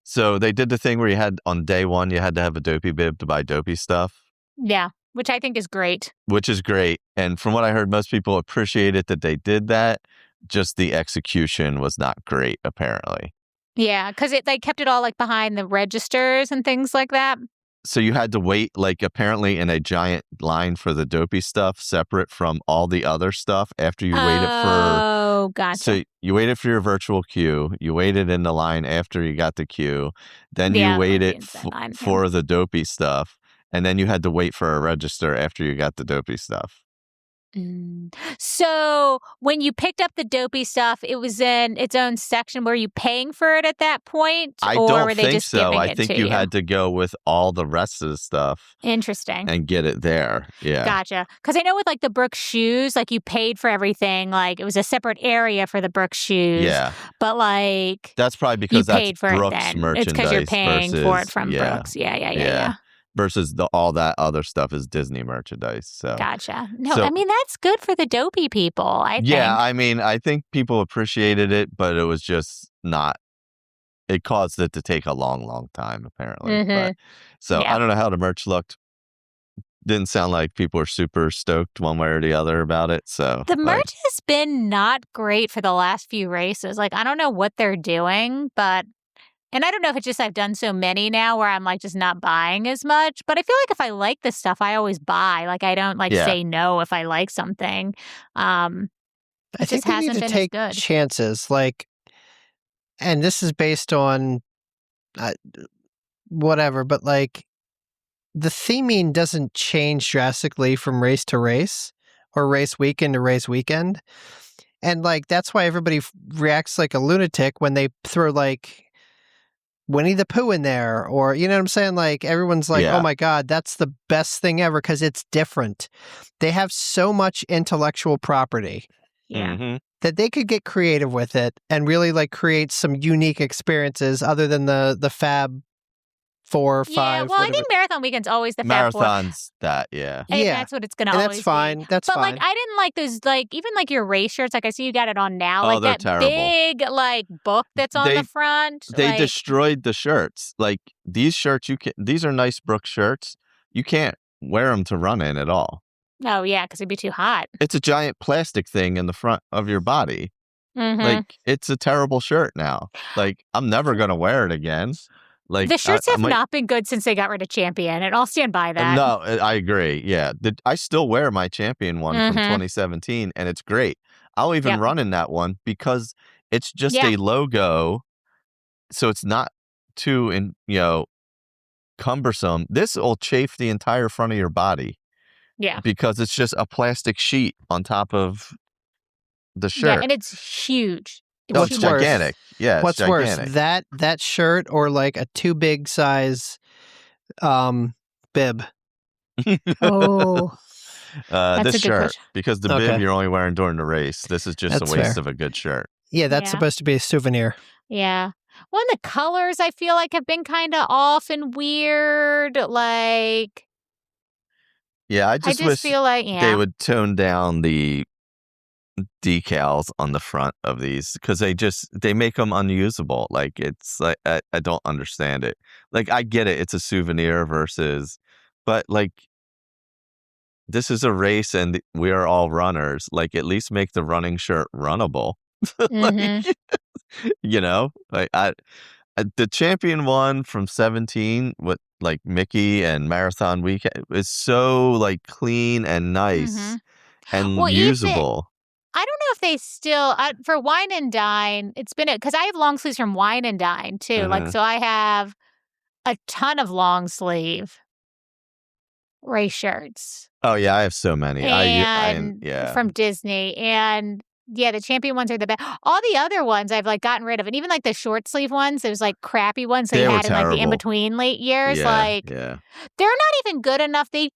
So they did the thing where you had on day one, you had to have a Dopey bib to buy Dopey stuff. Yeah, which I think is great. Which is great. And from what I heard, most people appreciated that they did that. Just the execution was not great, apparently. Yeah, because they kept it all like behind the registers and things like that. So you had to wait, like, apparently in a giant line for the Dopey stuff separate from all the other stuff after you waited for Oh, gotcha. So you waited for your virtual queue. You waited in the line after you got the queue. Then you Yeah, like the waited inside line, yeah. for the dopey stuff. And then you had to wait for a register after you got the dopey stuff. So when you picked up the dopey stuff, it was in its own section. Were you paying for it at that point? I or don't were they think just so. giving I it think to you had to go with all the rest of the stuff Interesting. and get it there. Yeah. Gotcha. Because I know with like the Brooks shoes, like you paid for everything. Like it was a separate area for the Brooks shoes. Yeah. But like That's probably you because that's paid for it Brooks then. merchandise It's because you're paying for it versus from Brooks. Yeah. versus all that other stuff is Disney merchandise. So Gotcha. No, So- I mean that's good for the dopey people. I think. I mean, I think people appreciated it, but it was just not. It caused it to take a long time, apparently. But so Yeah. I don't know how the merch looked. Didn't sound like people were super stoked one way or the other about it. So The merch has been not great for the last few races. Like, I don't know what they're doing, and I don't know if it's just I've done so many now where I'm like just not buying as much. But I feel like if I like this stuff, I always buy. Like, I don't say no if I like something. I think just they hasn't need to been as take good. chances. Like, and this is based on whatever, but like the theming doesn't change drastically from race to race or race weekend to race weekend. And like that's why everybody reacts like a lunatic when they throw like Winnie the Pooh in there, or you know what I'm saying? Like everyone's like, Yeah. oh my God, that's the best thing ever because it's different. They have so much intellectual property Yeah. Mhm. that they could get creative with it and really like create some unique experiences other than the Fab 4 or 5. Yeah, well, I whatever. think Marathon Weekend's always the Fab Four. Marathons, that, yeah. And Yeah. that's what it's going to And always that's fine. be. That's but fine. like, I didn't like those, like even like your race shirts. Like I see you got it on now. Oh, Like they're that terrible. big like book that's on They- the front. They like, destroyed the shirts. Like these shirts, these are nice Brooks shirts. You can't wear them to run in at all. Oh yeah, because it'd be too hot. It's a giant plastic thing in the front of your body. Mhm. Like it's a terrible shirt now. Like I'm never gonna wear it again. Like The shirts I have might- not been good since they got rid of Champion, and I'll stand by that. No, I agree. Yeah, I still wear my Champion one from Mhm. 2017, and it's great. I'll even Yep. run in that one because it's just Yeah. a logo, so it's not too cumbersome. This will chafe the entire front of your body Yeah. because it's just a plastic sheet on top of the Yeah, shirt. and it's huge. It's Oh, What's it's humongous. worse? gigantic. Yeah, it's What's worse, gigantic. that shirt or like a too big size bib? Oh, That's This a good shirt, question. because the Okay. bib you're only wearing during the race. This is just That's a waste fair. of a good shirt. Yeah, that's Yeah. supposed to be a souvenir. yeah. Well, and the colors I feel like have been kind of off and weird. Like Yeah, I I just just wish feel like they would tone down the decals on the front of these because they make them unusable. Like it's like I don't understand it. Like I get it, it's a souvenir but like this is a race and we are all runners. Like at least make the running shirt runnable. Mhm. Like the Champion one from 17 with like Mickey and Marathon Weekend is so like clean and nice Mhm. and Well, even- usable. I don't know if they still for Wine and Dine. It's been because I have long sleeves from Wine and Dine too. Like Mhm. so, I have a ton of long sleeve race shirts. Oh yeah, I have so many. And yeah. from Disney. And yeah, the Champion ones are the best. All the other ones I've like gotten rid of. And even like the short sleeve ones, those like crappy ones they They were had in like the terrible. in between late years. yeah, Like yeah. they're not even good enough. They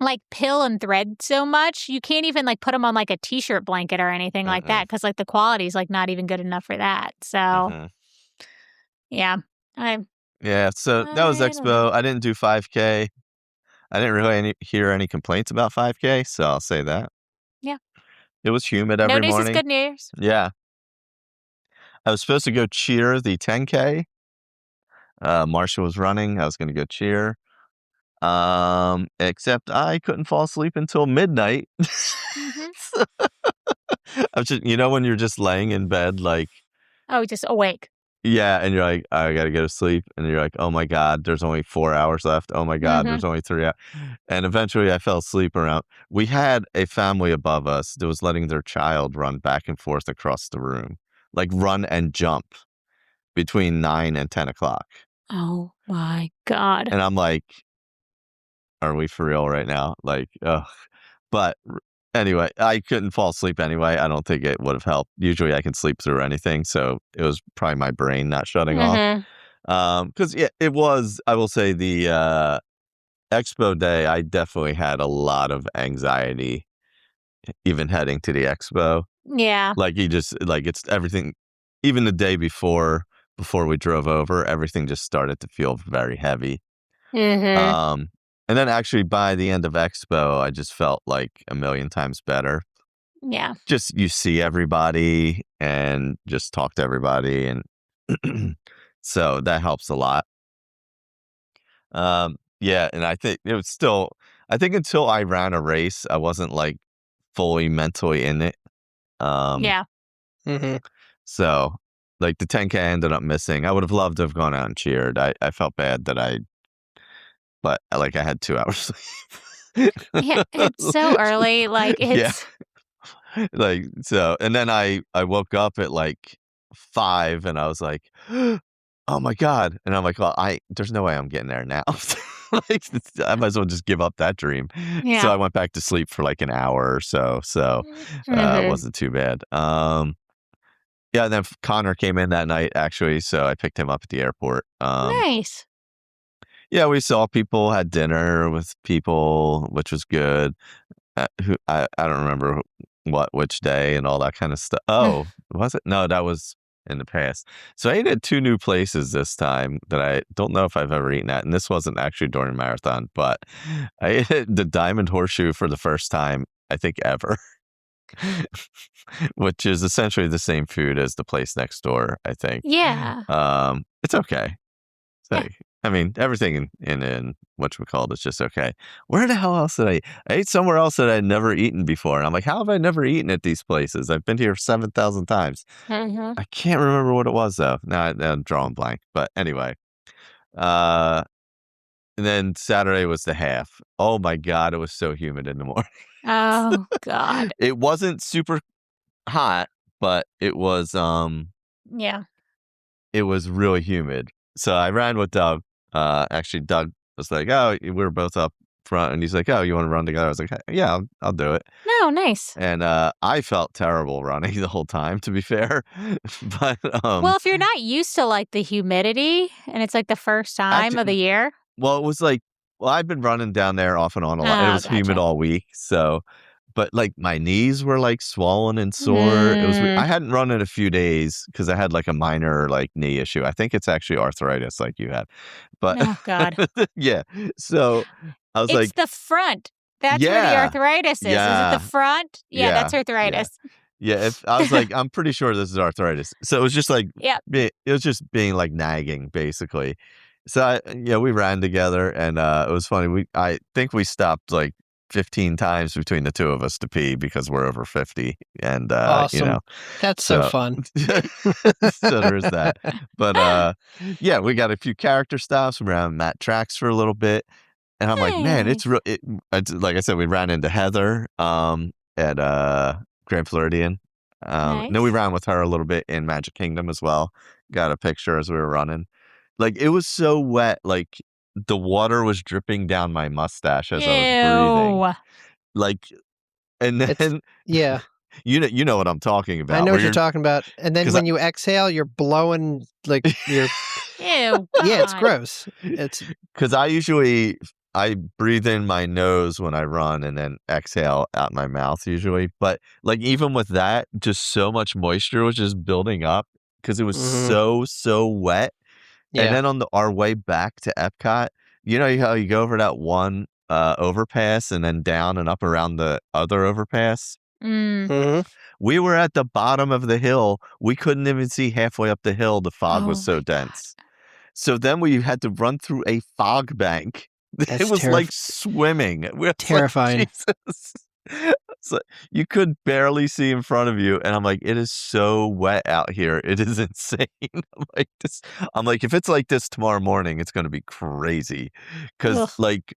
like pill and thread so much you can't even like put them on like a t-shirt blanket or anything like that because like the quality is like not even good enough for that. So Mhm. yeah, Yeah, so that was I don't know. Expo. I didn't do 5K. I didn't really hear any complaints about 5K, so I'll say that. Yeah. It was humid No every news morning. is good news. Yeah. I was supposed to go cheer the 10K. Marsha was running. I was going to go cheer. Except I couldn't fall asleep until midnight. Mhm. I was just, when you're just laying in bed, like, Oh, just awake. Yeah, and you're like, I gotta go to sleep, and you're like, oh my god, there's only 4 hours left. Oh my god, Mm-hmm. there's only 3 hours. And eventually, I fell asleep around. We had a family above us that was letting their child run back and forth across the room, like run and jump between 9 and 10 o'clock. Oh my God. And I'm like, are we for real right now? Like, ugh. But anyway, I couldn't fall asleep anyway. I don't think it would have helped. Usually, I can sleep through anything, so it was probably my brain not shutting off. Mm-hmm. Because yeah, it was. I will say the expo day. I definitely had a lot of anxiety, even heading to the expo. Yeah. Like you just like it's everything. Even the day before we drove over, everything just started to feel very heavy. Mm-hmm. And then actually by the end of expo, I just felt like a million times better. Yeah. Just you see everybody and just talk to everybody, and so that helps a lot. Yeah, and I think it was still. I think until I ran a race, I wasn't like fully mentally in it. Um, Yeah. Mm-hmm. so like the 10K I ended up missing. I would have loved to have gone out and cheered. I felt bad that but like I had 2 hours sleep. Yeah. It's so early. Like Yeah. it's. Like so, and then I woke up at like 5, and I was like, "Oh my god!" And I'm like, "Well, there's no way I'm getting there now. Like, I might as well just give up that dream." So Yeah. I went back to sleep for like an hour or so. So it Mm-hmm. wasn't too bad. Yeah. And then Connor came in that night actually, so I picked him up at the airport. Nice. Yeah, we saw people, had dinner with people, which was good. Who I don't remember which day and all that kind of stuff. Oh, was it? No, that was in the past. So I ate at 2 new places this time that I don't know if I've ever eaten at, and this wasn't actually during marathon, but I ate at the Diamond Horseshoe for the first time, I think ever, which is essentially the same food as the place next door, I think. Yeah. It's okay. Yeah. Like, I mean, everything in whatchamacallit is just okay. Where the hell else did I ate somewhere else that I'd never eaten before. And I'm like, how have I never eaten at these places? I've been here 7,000 times. Mm-hmm. I can't remember what it was though. Now I'm drawing blank. But anyway. Uh and then Saturday was the half. Oh my God, it was so humid in the morning. Oh God. It wasn't super hot, but Yeah. it was really humid. So I ran with Doug. Actually, Doug was like, "Oh, we were both up front," and he's like, "Oh, you want to run together?" I was like, "Yeah, I'll do it." No, nice. And I felt terrible running the whole time, to be fair. But Well, if you're not used to like the humidity and it's like the first time of the actually, year. well, it was like, well, I've been running down there off and on a lot. And it Oh, was humid gotcha. all week, so. But like my knees were like swollen and sore. It was. Mm. I hadn't run in a few days because I had like a minor like knee issue. I think it's actually arthritis, like you had. But Oh God. yeah, so I was It's like, the front. That's where the yeah, arthritis is. Is it the yeah, front? Yeah, that's yeah, yeah, arthritis. yeah. If I was like, I'm pretty sure this is arthritis. So it was just like, Yeah. it was just being like nagging, basically. So we ran together, and it was funny. I think we stopped like 15 times between the two of us to pee because we're over 50, and Awesome. That's so fun. so there's that. But yeah, we got a few character stops. We ran Matt tracks for a little bit, and I'm like, man, Nice. it's like I said, we ran into Heather at Grand Floridian. And then we Nice. ran with her a little bit in Magic Kingdom as well. Got a picture as we were running. Like it was so wet, like the water was dripping down my mustache as I was breathing. Ew. Like, and It's then yeah, you know what I'm talking about. I know where what you're talking about. And then 'cause when you exhale, you're blowing like you're Ew. yeah, it's God. gross. It's Because I breathe in my nose when I run and then exhale out my mouth usually. But like even with that, just so much moisture was just building up because it was mhm, so wet. And yeah. then on our way back to Epcot, you know how you go over that one overpass and then down and up around the other overpass? Mm. Mhm. We were at the bottom of the hill. We couldn't even see halfway up the hill. The fog was Oh so my God. dense. So then we had to run through a fog bank. It That's was like swimming. We were like, terrifying. Jesus. So you could barely see in front of you, and I'm like, it is so wet out here. It is insane. I'm like, if it's like this tomorrow morning, it's going to be crazy. Because Ugh. like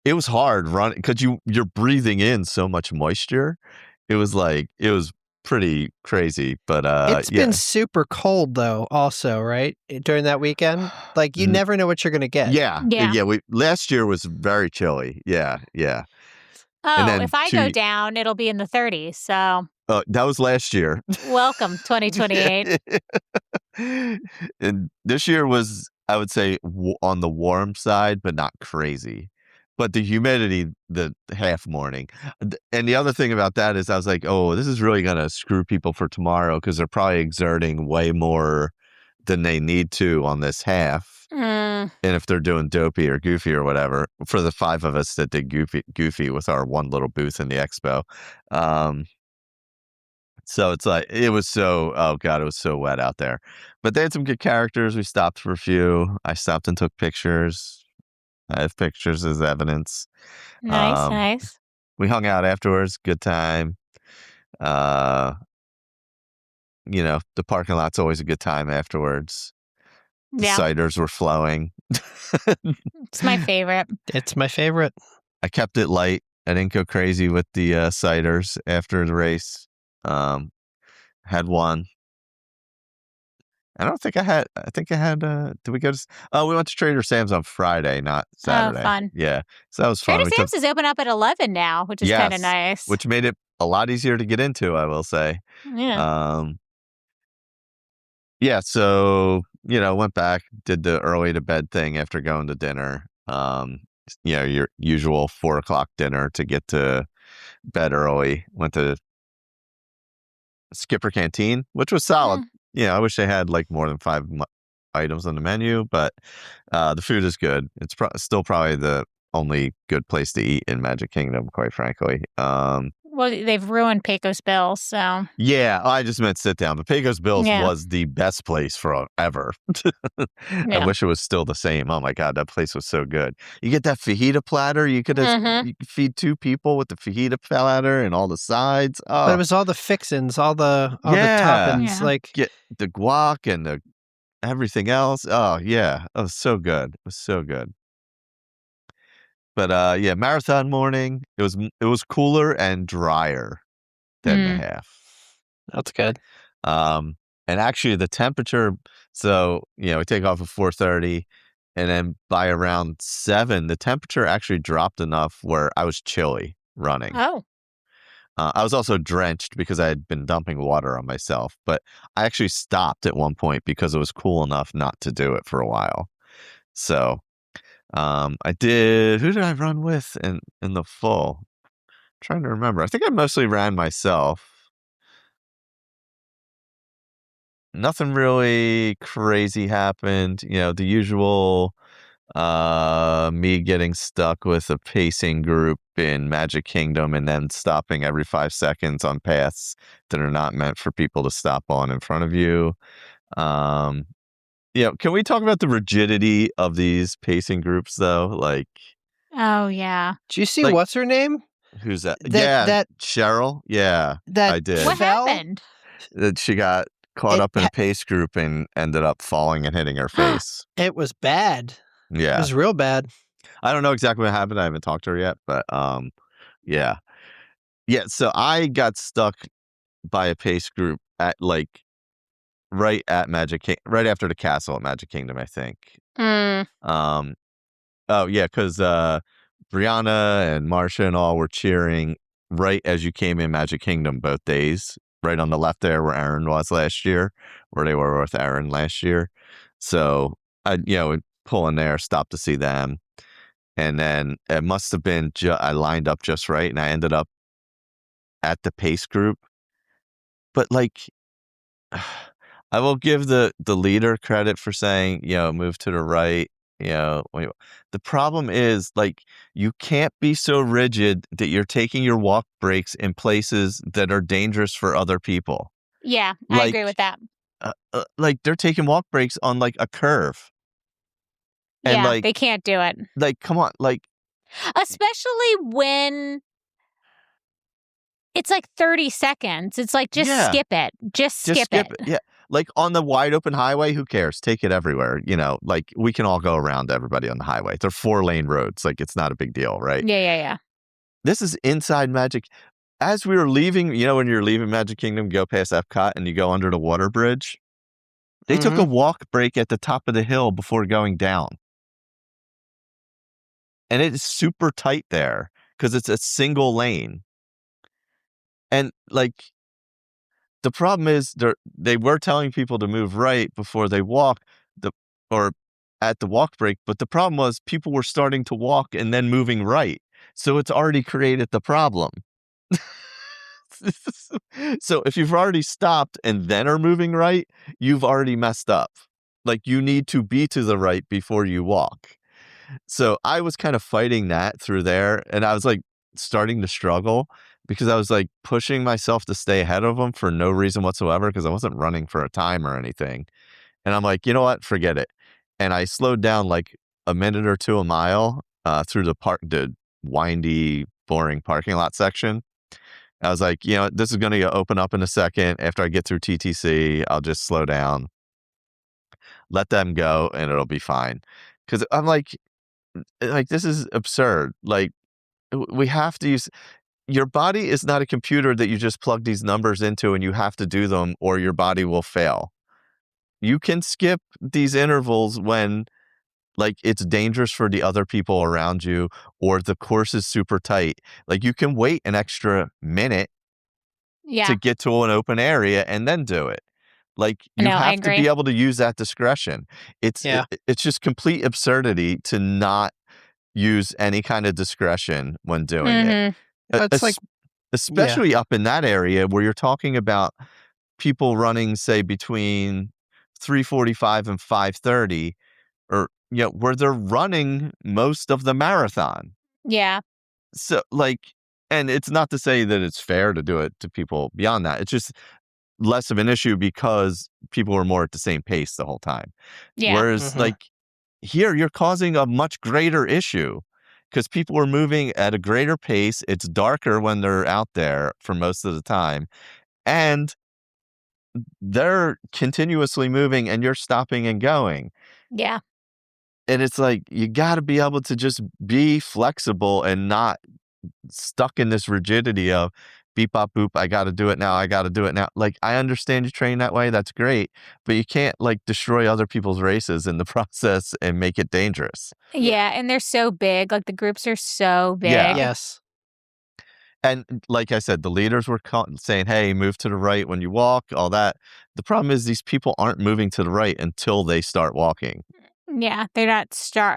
it was hard running because you're breathing in so much moisture. It was pretty crazy. But It's been super cold though, also, right? During that weekend. Like you never know what you're gonna get. Yeah. Last year was very chilly. Yeah. And Oh, then if I go down, it'll be in the 30s. So that was last year. welcome, 2028. And this year was, I would say, on the warm side, but not crazy. But the humidity, the half morning. And the other thing about that is I was like, oh, this is really going to screw people for tomorrow because they're probably exerting way more than they need to on this half. And if they're doing dopey or goofy or whatever, for the 5 of us that did goofy with our one little booth in the expo. So it's like, it was oh God, it was so wet out there. But they had some good characters. We stopped for a few. I stopped and took pictures. I have pictures as evidence. Nice. We hung out afterwards. Good time. The parking lot's always a good time afterwards. The ciders were flowing. It's my favorite. It's my favorite. I kept it light. I didn't go crazy with the ciders after the race. Had one. I think I had, did we go to, we went to Trader Sam's on Friday, not Saturday. Oh, fun. Yeah. So that was fun. Trader Sam's is open up at 11 now, which is kind of nice. Which made it a lot easier to get into, I will say. Yeah. So, went back, did the early to bed thing after going to dinner. Your usual 4:00 dinner to get to bed early. Went to Skipper Canteen, which was solid. I wish they had like more than 5 items on the menu, but the food is good. It's still probably the only good place to eat in Magic Kingdom, quite frankly. Well, they've ruined Pecos Bill's, so. Yeah, I just meant sit down. But Pecos Bill's was the best place forever. I wish it was still the same. Oh my God, that place was so good. You get that fajita platter. You could feed 2 people with the fajita platter and all the sides. Oh. But it was all the fixins, all the toppings. Yeah. Like get the guac and the everything else. Oh yeah, it was so good. It was so good. But marathon morning, it was cooler and drier than the half. That's good. And actually the temperature, so we take off at 4:30, and then by around 7, the temperature actually dropped enough where I was chilly running. Oh. I was also drenched because I had been dumping water on myself, but I actually stopped at one point because it was cool enough not to do it for a while. So who did I run with in the full? I'm trying to remember. I think I mostly ran myself. Nothing really crazy happened. The usual me getting stuck with a pacing group in Magic Kingdom and then stopping every 5 seconds on paths that are not meant for people to stop on in front of you. Can we talk about the rigidity of these pacing groups, though? Like, oh yeah. Do you see what's her name? Who's that? That Cheryl. Yeah, that I did. What happened? That she got caught up in a pace group and ended up falling and hitting her face. It was bad. Yeah, it was real bad. I don't know exactly what happened. I haven't talked to her yet, but yeah. So I got stuck by a pace group at right at right after the castle at Magic Kingdom, I think. Oh yeah, because Brianna and Marcia and all were cheering right as you came in Magic Kingdom both days. Right on the left there where Aaron was last year, where they were with Aaron last year. So I would pull in there, stop to see them, and then it must have been I lined up just right, and I ended up at the pace group. But I will give the leader credit for saying, move to the right. The problem is you can't be so rigid that you're taking your walk breaks in places that are dangerous for other people. Yeah, I agree with that. They're taking walk breaks on a curve. And they can't do it. Come on, especially when It's like 30 seconds. It's like, just Yeah. skip it. Just skip it. Yeah. Like on the wide open highway, who cares? Take it everywhere. Like we can all go around everybody on the highway. They're 4-lane roads. Like it's not a big deal, right? Yeah. This is inside Magic. As we were leaving, when you're leaving Magic Kingdom, go past Epcot and you go under the water bridge, they took a walk break at the top of the hill before going down. And it is super tight there because it's a single lane. And like, the problem is they were telling people to move right before they walk or at the walk break. But the problem was people were starting to walk and then moving right. So it's already created the problem. So if you've already stopped and then are moving right, you've already messed up. Like you need to be to the right before you walk. So I was kind of fighting that through there, and I was like starting to struggle because I was like pushing myself to stay ahead of them for no reason whatsoever because I wasn't running for a time or anything. And I'm like, you know what? Forget it. And I slowed down like a minute or two a mile through the windy, boring parking lot section. I was like, this is going to open up in a second. After I get through TTC, I'll just slow down, let them go, and it'll be fine. Because I'm like, this is absurd. Like, we have to use... Your body is not a computer that you just plug these numbers into and you have to do them or your body will fail. You can skip these intervals when like it's dangerous for the other people around you or the course is super tight. Like you can wait an extra minute to get to an open area and then do it. Like you have to be able to use that discretion. It's just complete absurdity to not use any kind of discretion when doing it. It's like, especially up in that area where you're talking about people running, say, between 3:45 and 5:30, or where they're running most of the marathon. Yeah. So and it's not to say that it's fair to do it to people beyond that. It's just less of an issue because people are more at the same pace the whole time. Yeah. Whereas here you're causing a much greater issue because people are moving at a greater pace. It's darker when they're out there for most of the time. And they're continuously moving and you're stopping and going. Yeah. And it's like, you got to be able to just be flexible and not stuck in this rigidity of beep, bop, boop. I got to do it now. I got to do it now. Like, I understand you train that way. That's great. But you can't destroy other people's races in the process and make it dangerous. Yeah. And they're so big. Like the groups are so big. Yeah. yes. And like I said, the leaders were saying, hey, move to the right when you walk, all that. The problem is these people aren't moving to the right until they start walking. Yeah, they're not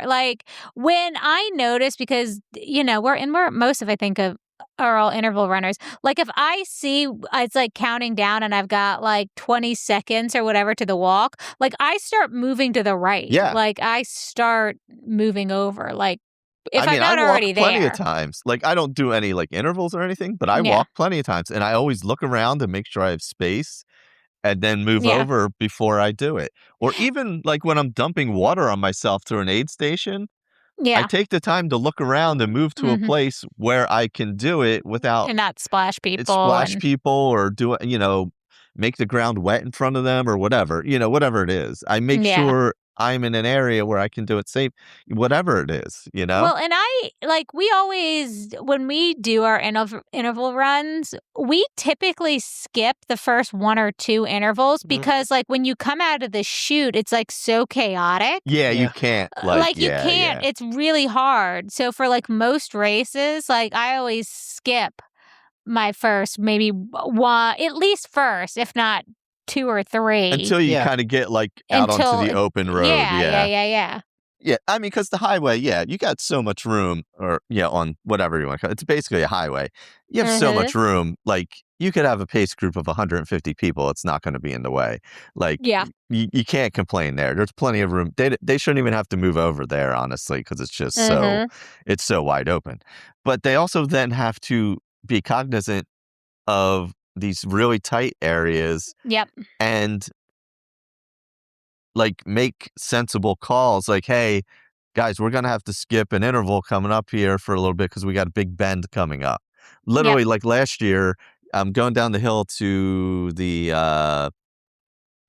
like when I notice, because we're most of I think of are all interval runners. Like if I see it's like counting down and I've got like 20 seconds or whatever to the walk, like I start moving to the right. Yeah. Like I start moving over. Like if I'm not I already walk plenty there. of times. Like I don't do any intervals or anything, but I walk plenty of times, and I always look around and make sure I have space. And then move over before I do it. Or even when I'm dumping water on myself through an aid station, I take the time to look around and move to a place where I can do it without... And not splash people. People or do it, make the ground wet in front of them or whatever, whatever it is. I make sure I'm in an area where I can do it safe, whatever it is, Well, and we always, when we do our interval runs, we typically skip the first 1 or 2 intervals because when you come out of the chute, it's so chaotic. Yeah, you can't. You can't. It's really hard. So for most races, I always skip my first, maybe one, at least first, if not 2 or 3. Until you kind of get out onto the open road. Yeah. Yeah, I mean, because the highway, you got so much room, or on whatever you want to call it. It's basically a highway. You have so much room. You could have a pace group of 150 people. It's not going to be in the way. You can't complain there. There's plenty of room. They shouldn't even have to move over there, honestly, because it's just it's so wide open. But they also then have to be cognizant of these really tight areas. Yep. And make sensible calls. Hey, guys, we're going to have to skip an interval coming up here for a little bit because we got a big bend coming up. Literally, like last year, I'm going down the hill to the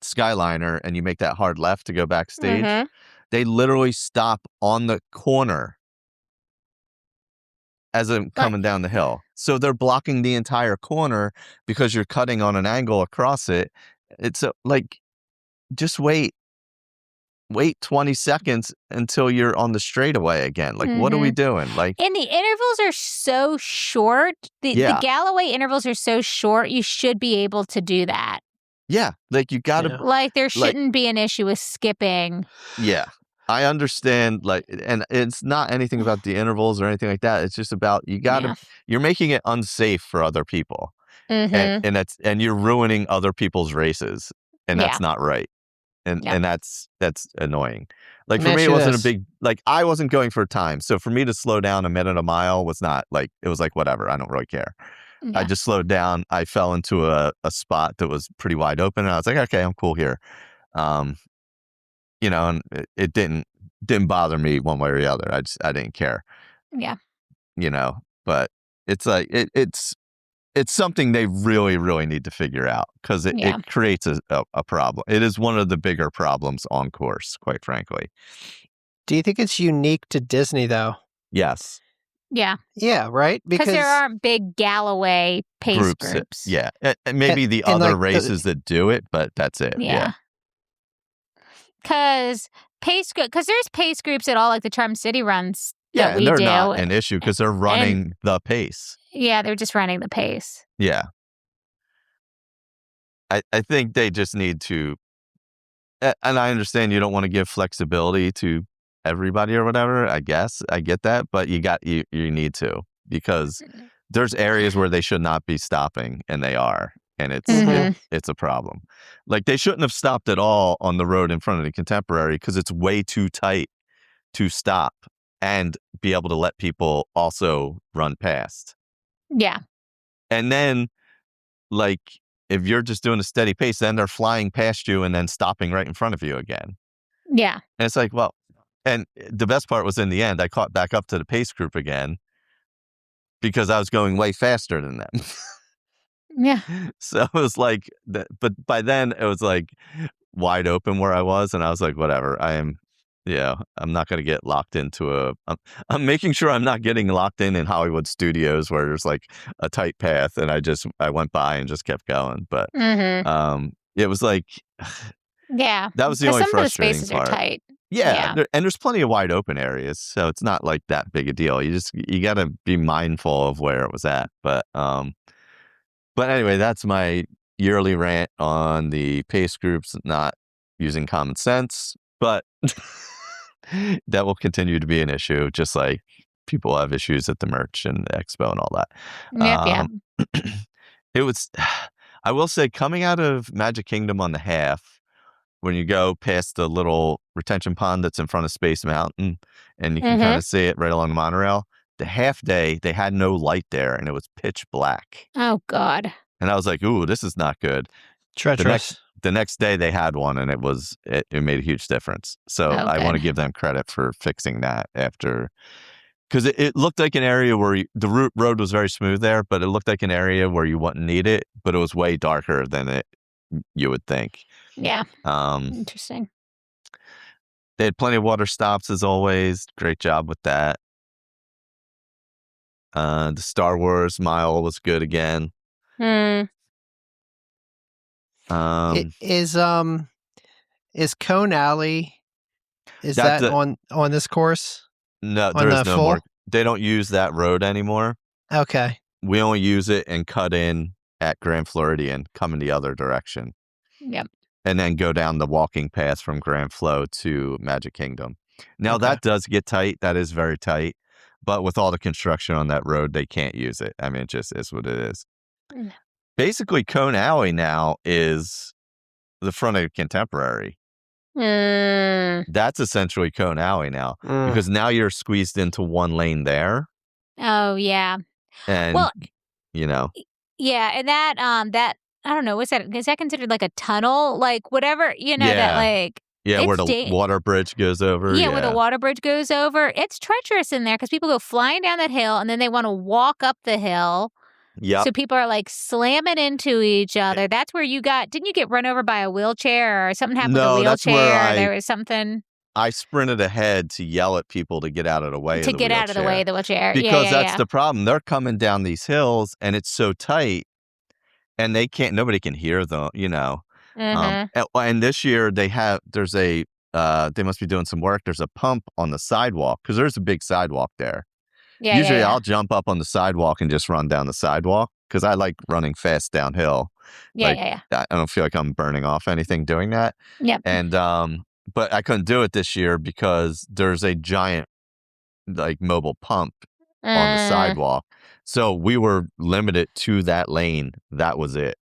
Skyliner, and you make that hard left to go backstage. Mm-hmm. They literally stop on the corner as I'm coming down the hill. So they're blocking the entire corner because you're cutting on an angle across it. It's like, just wait 20 seconds until you're on the straightaway again. Like, what are we doing? Like, and the intervals are so short. The Galloway intervals are so short. You should be able to do that. Yeah, like you gotta like there shouldn't be an issue with skipping. Yeah, I understand. Like, and it's not anything about the intervals or anything like that. It's just about you're making it unsafe for other people, and you're ruining other people's races, and that's not right. And that's annoying. Like, for me, it wasn't a big, like, I wasn't going for time. So for me to slow down a minute a mile was not like, it was like, whatever, I don't really care. I just slowed down. I fell into a spot that was pretty wide open, and I was like, okay, I'm cool here. And it didn't bother me one way or the other. I didn't care. Yeah. But it's like, it's something they really, really need to figure out, because it creates a problem. It is one of the bigger problems on course, quite frankly. Do you think it's unique to Disney, though? Yes. Yeah. Yeah, right? Because there aren't big Galloway pace groups. Yeah. And maybe the other races that do it, but that's it. Yeah. Because there's pace groups at all, like the Charm City runs that we they're do. Not an issue because they're running the pace. Yeah, they're just running the pace. Yeah. I think they just need to, and I understand you don't want to give flexibility to everybody or whatever, I guess. I get that, but you need to, because there's areas where they should not be stopping, and they are. And it's a problem. Like, they shouldn't have stopped at all on the road in front of the Contemporary, because it's way too tight to stop and be able to let people also run past. Yeah. And then, like, if you're just doing a steady pace, then they're flying past you and then stopping right in front of you again. Yeah. And it's like, well, and the best part was, in the end, I caught back up to the pace group again because I was going way faster than them. Yeah. So it was like, but by then it was like wide open where I was, and I was like, whatever, I'm not going to get locked into I'm making sure I'm not getting locked in Hollywood Studios where there's like a tight path, and I went by and just kept going. But it was like, yeah, that was the only frustrating some of the spaces part. Are tight. Yeah. And there's plenty of wide open areas, so it's not like that big a deal. You got to be mindful of where it was at. But anyway, that's my yearly rant on the pace groups not using common sense. But that will continue to be an issue, just like people have issues at the merch and the expo and all that. Yep. It was, I will say, coming out of Magic Kingdom on the half, when you go past the little retention pond that's in front of Space Mountain, and you can kind of see it right along the monorail, the half day, they had no light there, and it was pitch black. Oh, God. And I was like, ooh, this is not good. Treacherous. The next day they had one, and it made a huge difference. So I want to give them credit for fixing that after, because it looked like an area where the road was very smooth there, but it looked like an area where you wouldn't need it, but it was way darker than you would think. Yeah. Interesting. They had plenty of water stops as always. Great job with that. The Star Wars mile was good again. Is Cone Alley, is that on this course? No, there is no more. They don't use that road anymore. Okay. We only use it and cut in at Grand Floridian, coming the other direction. Yep. And then go down the walking path from Grand Flo to Magic Kingdom. Now that does get tight. That is very tight. But with all the construction on that road, they can't use it. I mean, it just is what it is. Basically, Cone Alley now is the front of Contemporary. That's essentially Cone Alley now, because now you're squeezed into one lane there. Oh, yeah. And, Yeah, and that, I don't know, is that considered like a tunnel? Like, whatever, that, like... Yeah, where It's the water bridge goes over. Yeah, where the water bridge goes over. It's treacherous in there because people go flying down that hill and then they want to walk up the hill. Yep. So people are like slamming into each other. That's where didn't you get run over by a wheelchair or something happened with a No, wheelchair? that's where There was something I sprinted ahead to yell at people to get out of the way of the wheelchair. out of the way of the wheelchair. Because that's the problem. They're coming down these hills and it's so tight and nobody can hear them, and this year they must be doing some work. There's a pump on the sidewalk because there's a big sidewalk there. Usually I'll jump up on the sidewalk and just run down the sidewalk because I like running fast downhill. I don't feel like I'm burning off anything doing that. Yeah. And, but I couldn't do it this year because there's a giant like mobile pump on the sidewalk. So we were limited to that lane. That was it.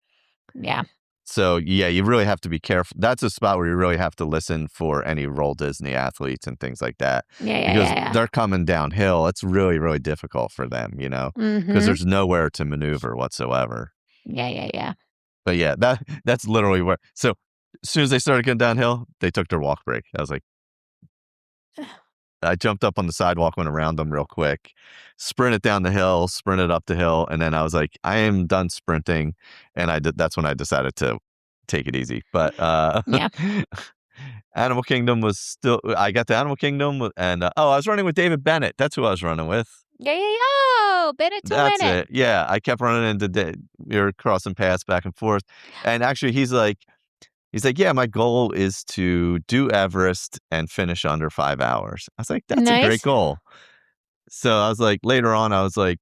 Yeah. So yeah, you really have to be careful. That's a spot where you really have to listen for any Roll Disney athletes and things like that. Because they're coming downhill. It's really, really difficult for them, because there's nowhere to maneuver whatsoever. Yeah. But yeah, that's literally where. So as soon as they started getting downhill, they took their walk break. I was like, I jumped up on the sidewalk, went around them real quick, sprinted down the hill, sprinted up the hill, and then I was like, I am done sprinting, and that's when I decided to take it easy. But Animal Kingdom was still. I got to Animal Kingdom, and I was running with David Bennett. That's who I was running with. Yeah. Oh, Bennett to win it. That's it. Yeah, I kept running into. We were crossing paths back and forth, and actually, he's like, yeah, my goal is to do Everest and finish under 5 hours. I was like, that's a great goal. So I was like, later on, I was like,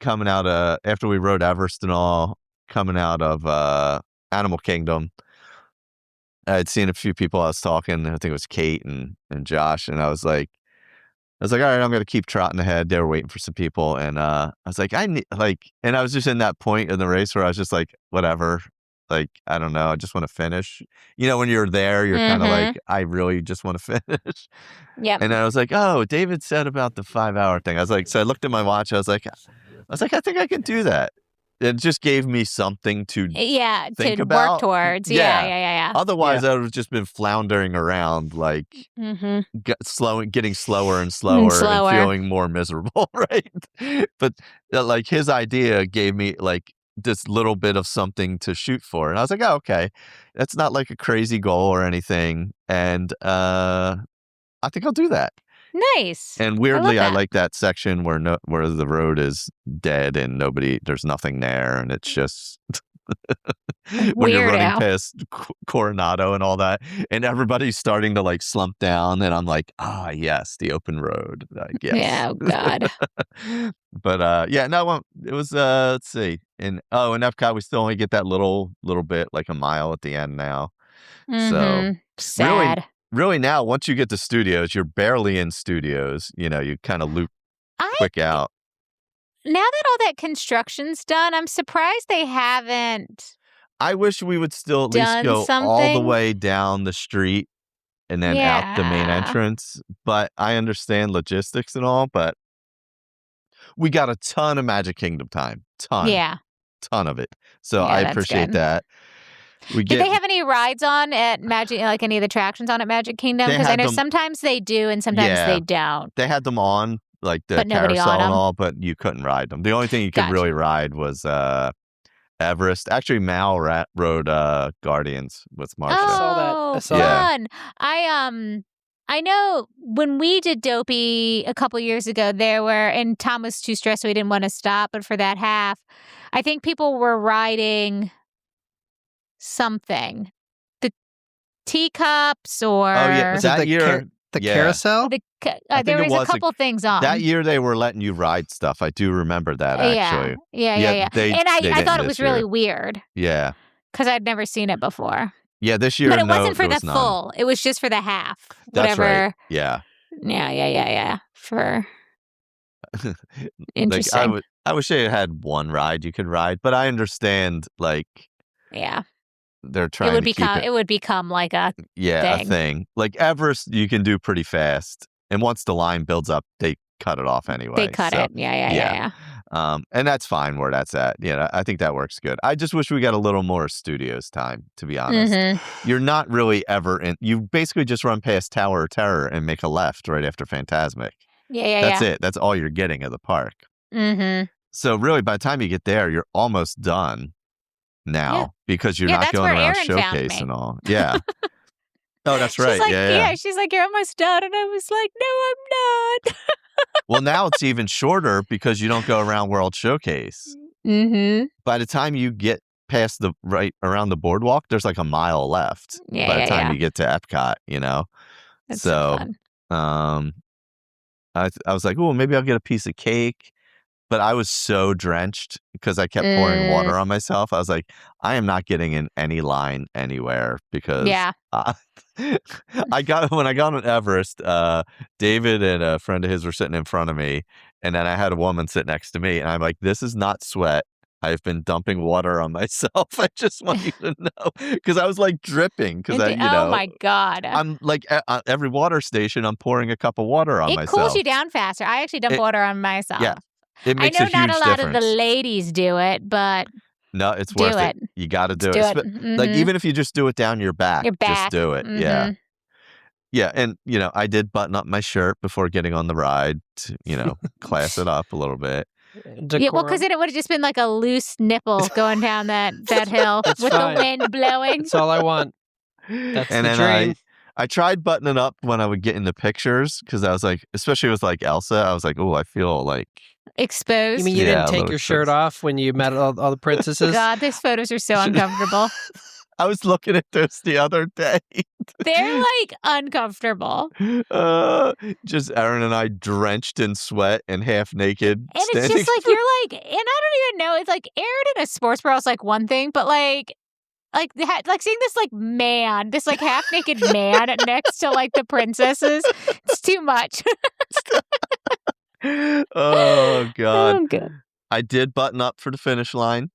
coming out after we rode Everest and all, coming out of Animal Kingdom, I had seen a few people I was talking. I think it was Kate and Josh, and I was like, all right, I'm going to keep trotting ahead. They were waiting for some people, and I was like, and I was just in that point in the race where I was just like, whatever. Like, I don't know. I just want to finish. When you're there, you're kind of like, I really just want to finish. Yeah. And I was like, oh, David said about the 5 hour thing. I was like, so I looked at my watch. I was like, I think I can do that. It just gave me something to think about. Work towards. Yeah. Otherwise, I would have just been floundering around, like getting slower and slower and feeling more miserable, right? But like his idea gave me like this little bit of something to shoot for. And I was like, oh, okay. That's not like a crazy goal or anything. And I think I'll do that. Nice. And weirdly, I like that section where the road is dead and there's nothing there. And it's just when you're running past Coronado and all that, and everybody's starting to like slump down. And I'm like, yes, the open road, I guess. Yeah, oh God. But it was let's see. In Epcot we still only get that little bit, like a mile at the end now. So sad. Really now once you get to Studios, you're barely in Studios. You kind of loop quick out. Now that all that construction's done, I'm surprised they haven't. I wish we would still at least go all the way down the street and then out the main entrance. But I understand logistics and all, but we got a ton of Magic Kingdom time. Ton of it. So I appreciate that. Did they have any rides on at Magic, like any of the attractions on at Magic Kingdom? Because I know sometimes they do and sometimes they don't. They had them on, like the carousel and all, but you couldn't ride them. The only thing you could really ride was Everest. Actually, Mal rode Guardians with Marsha. Oh, fun! I know when we did Dopey a couple years ago, and Tom was too stressed, so he didn't want to stop. But for that half, I think people were riding something, the teacups or was that year the carousel. There was a couple things on that year. They were letting you ride stuff. I do remember that actually. Yeah. And I thought it was really weird. Yeah, because I'd never seen it before. Yeah, this year, but it wasn't for the full. It was just for the half. That's whatever. Right. Yeah. For interesting. Like I wish they had one ride you could ride, but I understand. Like, they're trying to keep it. It would become like a a thing. Like Everest, you can do pretty fast, and once the line builds up, they cut it off anyway. They cut it. Yeah. And that's fine where that's at. I think that works good. I just wish we got a little more studios time, to be honest. You're not really ever in. You basically just run past Tower of Terror and make a left right after Fantasmic. That's it. That's all you're getting of the park. So really, by the time you get there, you're almost done now because you're not going around Aaron Showcase and all. Yeah. Oh, that's right. She's like, yeah. She's like, you're almost done. And I was like, no, I'm not. Well, now it's even shorter because you don't go around World Showcase. By the time you get past around the boardwalk, there's like a mile left. By the time you get to Epcot, That's so fun. I was like, oh, maybe I'll get a piece of cake. But I was so drenched because I kept pouring water on myself. I was like, I am not getting in any line anywhere because when I got on Everest, David and a friend of his were sitting in front of me, and then I had a woman sit next to me, and I'm like, this is not sweat. I've been dumping water on myself. I just want you to know because I was like dripping because oh my God. I'm like at every water station, I'm pouring a cup of water on myself. It cools you down faster. I actually dump water on myself. Yeah. It makes I know a huge not a lot difference. of the ladies do it, but no, it's worth it. You got to do it. Like even if you just do it down your back, just do it. Yeah. Yeah, and I did button up my shirt before getting on the ride to, class it up a little bit. Yeah, well, because then it would have just been like a loose nipple going down that hill with the wind blowing. That's all I want. That's the dream. I tried buttoning up when I would get into pictures because I was like, especially with like Elsa, I was like, oh, I feel like exposed. You mean you didn't take your shirt off when you met all the princesses? God, those photos are so uncomfortable. I was looking at those the other day. They're like uncomfortable. Just Aaron and I drenched in sweat and half naked. And it's just like, you're like, and I don't even know. It's like Aaron in a sports bra is like one thing, but like seeing this like man, this like half naked man next to like the princesses, it's too much. Oh God. Oh, good. I did button up for the finish line.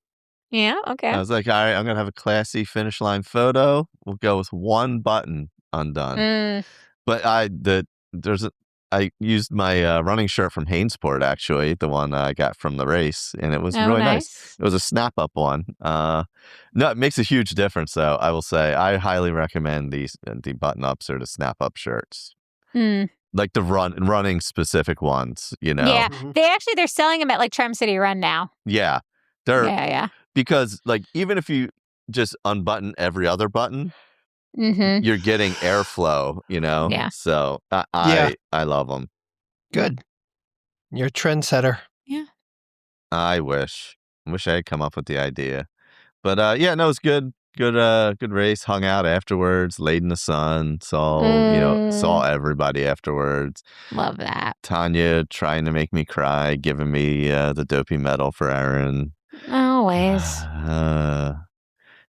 Yeah, okay. I was like, all right, I'm going to have a classy finish line photo. We'll go with one button undone. But I used my running shirt from Hainsport, actually, the one I got from the race, and it was really nice. It was a snap-up one. No, it makes a huge difference, though, I will say. I highly recommend the button-ups or the snap-up shirts. Like the running specific ones, Yeah, they're selling them at like Charm City Run now. Yeah. Yeah. Because like even if you just unbutton every other button, you're getting airflow, Yeah. So I love them. Good. You're a trendsetter. Yeah. I wish I had come up with the idea, but no, it was good. Good race. Hung out afterwards, laid in the sun. Saw everybody afterwards. Love that. Tanya trying to make me cry, giving me the dopey medal for Aaron. Always.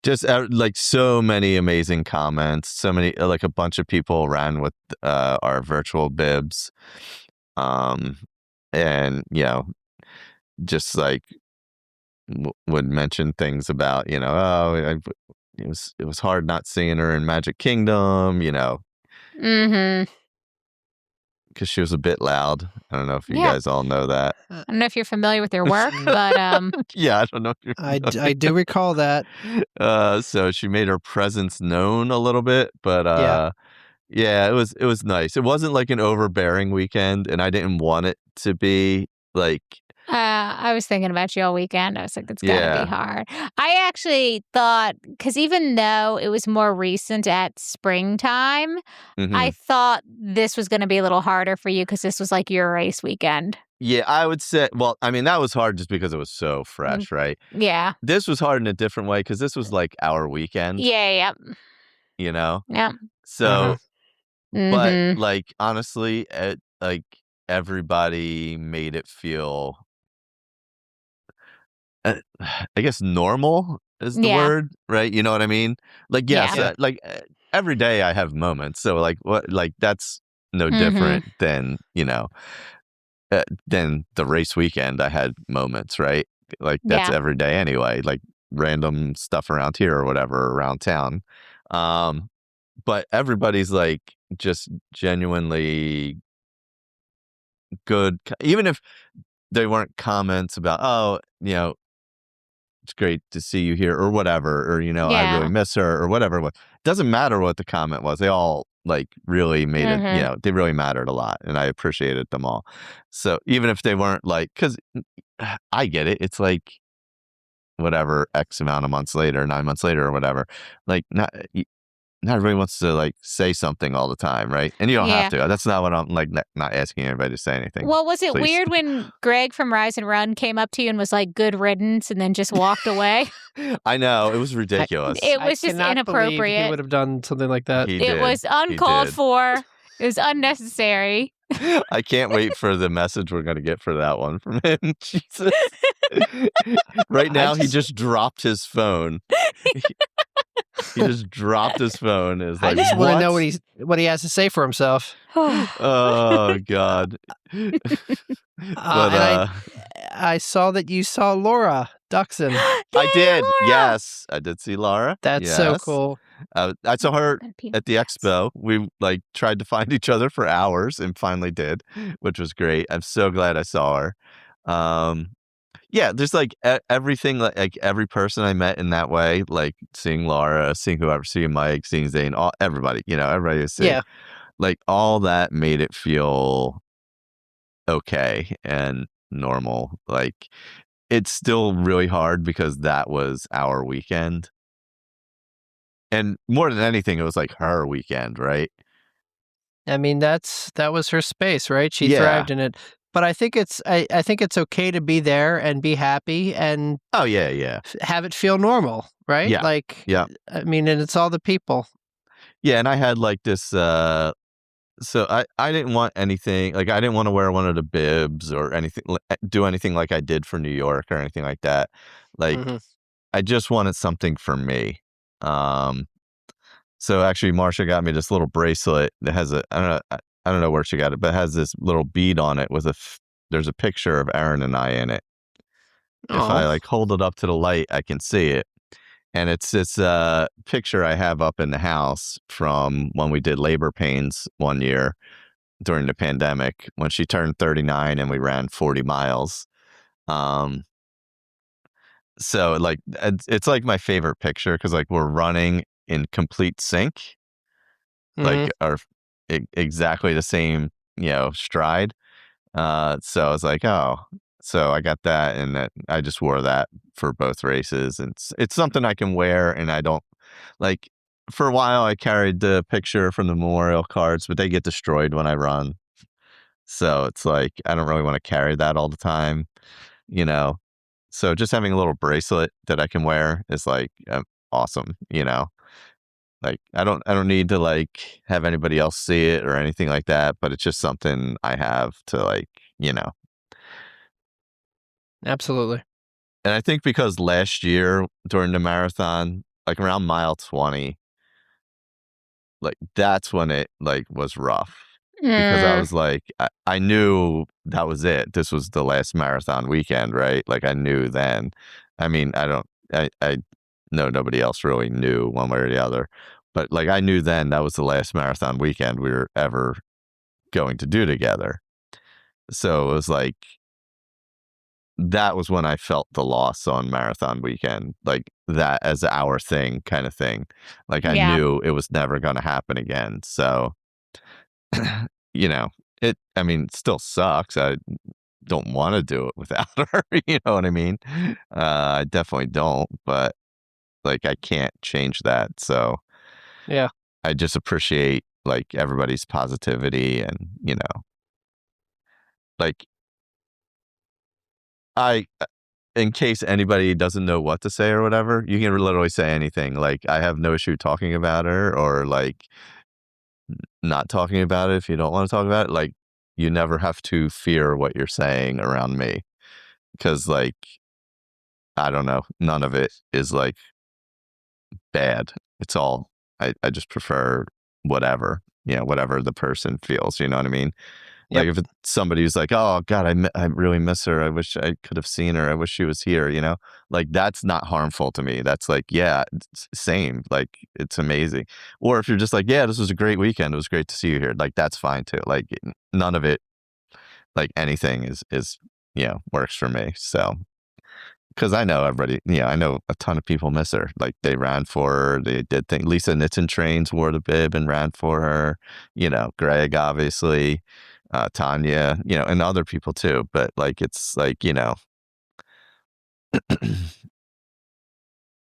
Just like so many amazing comments. So many, like a bunch of people ran with our virtual bibs, and just like would mention things about it was hard not seeing her in Magic Kingdom, because she was a bit loud. I don't know if you guys all know that. I don't know if you're familiar with her work, but yeah, I don't know if you're I do recall that. So she made her presence known a little bit, but yeah, it was nice. It wasn't like an overbearing weekend, and I didn't want it to be like. I was thinking about you all weekend. I was like, it's gotta be hard. I actually thought, because even though it was more recent at springtime, I thought this was going to be a little harder for you because this was like your race weekend. Yeah, I would say, well, I mean, that was hard just because it was so fresh, right? Yeah. This was hard in a different way because this was like our weekend. Yeah. Yeah. So, but like, honestly, like everybody made it feel, I guess normal is the word, right? You know what I mean? Like, yes, like every day I have moments. So like, what, like that's no different than, than the race weekend. I had moments, right? Like that's every day anyway, like random stuff around here or whatever around town. But everybody's like just genuinely good. Even if they weren't comments about, oh, it's great to see you here or whatever, or, I Yeah. really miss her or whatever. It doesn't matter what the comment was. They all like really made it, they really mattered a lot, and I appreciated them all. So even if they weren't like, because I get it. It's like whatever X amount of months later, 9 months later or whatever, like not everybody wants to like say something all the time, right? And you don't have to. That's not what I'm like, not asking anybody to say anything. Well, was it please. weird when Greg from Rise and Run came up to you and was like, good riddance, and then just walked away? I know. It was ridiculous. It was just cannot believe inappropriate. he would have done something like that. It was uncalled for. It was unnecessary. I can't wait for the message we're going to get for that one from him. Jesus. Right now, he just dropped his phone. He just dropped his phone. Is like, I just want to know what he has to say for himself. Oh God! But I saw that you saw Laura Duxon. I did. Laura. Yes, I did see Laura. That's so cool. I saw her at the expo. We like tried to find each other for hours and finally did, which was great. I'm so glad I saw her. Yeah, there's like everything, like every person I met in that way, like seeing Laura, seeing whoever, seeing Mike, seeing Zane, everybody, everybody was seeing. Yeah. Like all that made it feel okay and normal. Like it's still really hard because that was our weekend. And more than anything, it was like her weekend, right? I mean, that was her space, right? She thrived in it. But I think it's okay to be there and be happy and have it feel normal, right? Yeah. Like, I mean, and it's all the people. Yeah, and I had like this. So I didn't want anything. Like I didn't want to wear one of the bibs or anything. Do anything like I did for New York or anything like that. Like I just wanted something for me. So actually, Marsha got me this little bracelet that has I don't know where she got it, but it has this little bead on it with there's a picture of Aaron and I in it. If I like hold it up to the light, I can see it. And it's this picture I have up in the house from when we did labor pains one year during the pandemic when she turned 39 and we ran 40 miles. So like, it's like my favorite picture because like we're running in complete sync, like our exactly the same, stride. So I was like, so I got that, and I just wore that for both races, and it's something I can wear, and I don't like. For a while, I carried the picture from the memorial cards, but they get destroyed when I run. So it's like I don't really want to carry that all the time, So just having a little bracelet that I can wear is like awesome, Like I don't need to like have anybody else see it or anything like that, but it's just something I have to like, Absolutely. And I think because last year during the marathon, like around mile 20, like that's when it like was rough. Because I was like, I knew that was it. This was the last marathon weekend, right? Like I knew then. I mean, I know nobody else really knew one way or the other. But like I knew then that was the last marathon weekend we were ever going to do together. So it was like, that was when I felt the loss on marathon weekend, like that as our thing kind of thing. Like I knew it was never going to happen again. So, it still sucks. I don't want to do it without her. You know what I mean? I definitely don't, but like I can't change that. So yeah, I just appreciate like everybody's positivity and, like in case anybody doesn't know what to say or whatever, you can literally say anything. Like I have no issue talking about her or like not talking about it if you don't want to talk about it. Like you never have to fear what you're saying around me because like, I don't know, none of it is like bad. It's all, I just prefer whatever, whatever the person feels, you know what I mean? Like if it's somebody who's like, oh God, I really miss her. I wish I could have seen her. I wish she was here, like that's not harmful to me. That's like, yeah, same. Like it's amazing. Or if you're just like, yeah, this was a great weekend. It was great to see you here. Like that's fine too. Like none of it, like anything is works for me. So, because I know everybody, I know a ton of people miss her. Like they ran for her, they did things. Lisa Nitzen Trains wore the bib and ran for her. Greg, obviously, Tanya, and other people too. But like, it's like,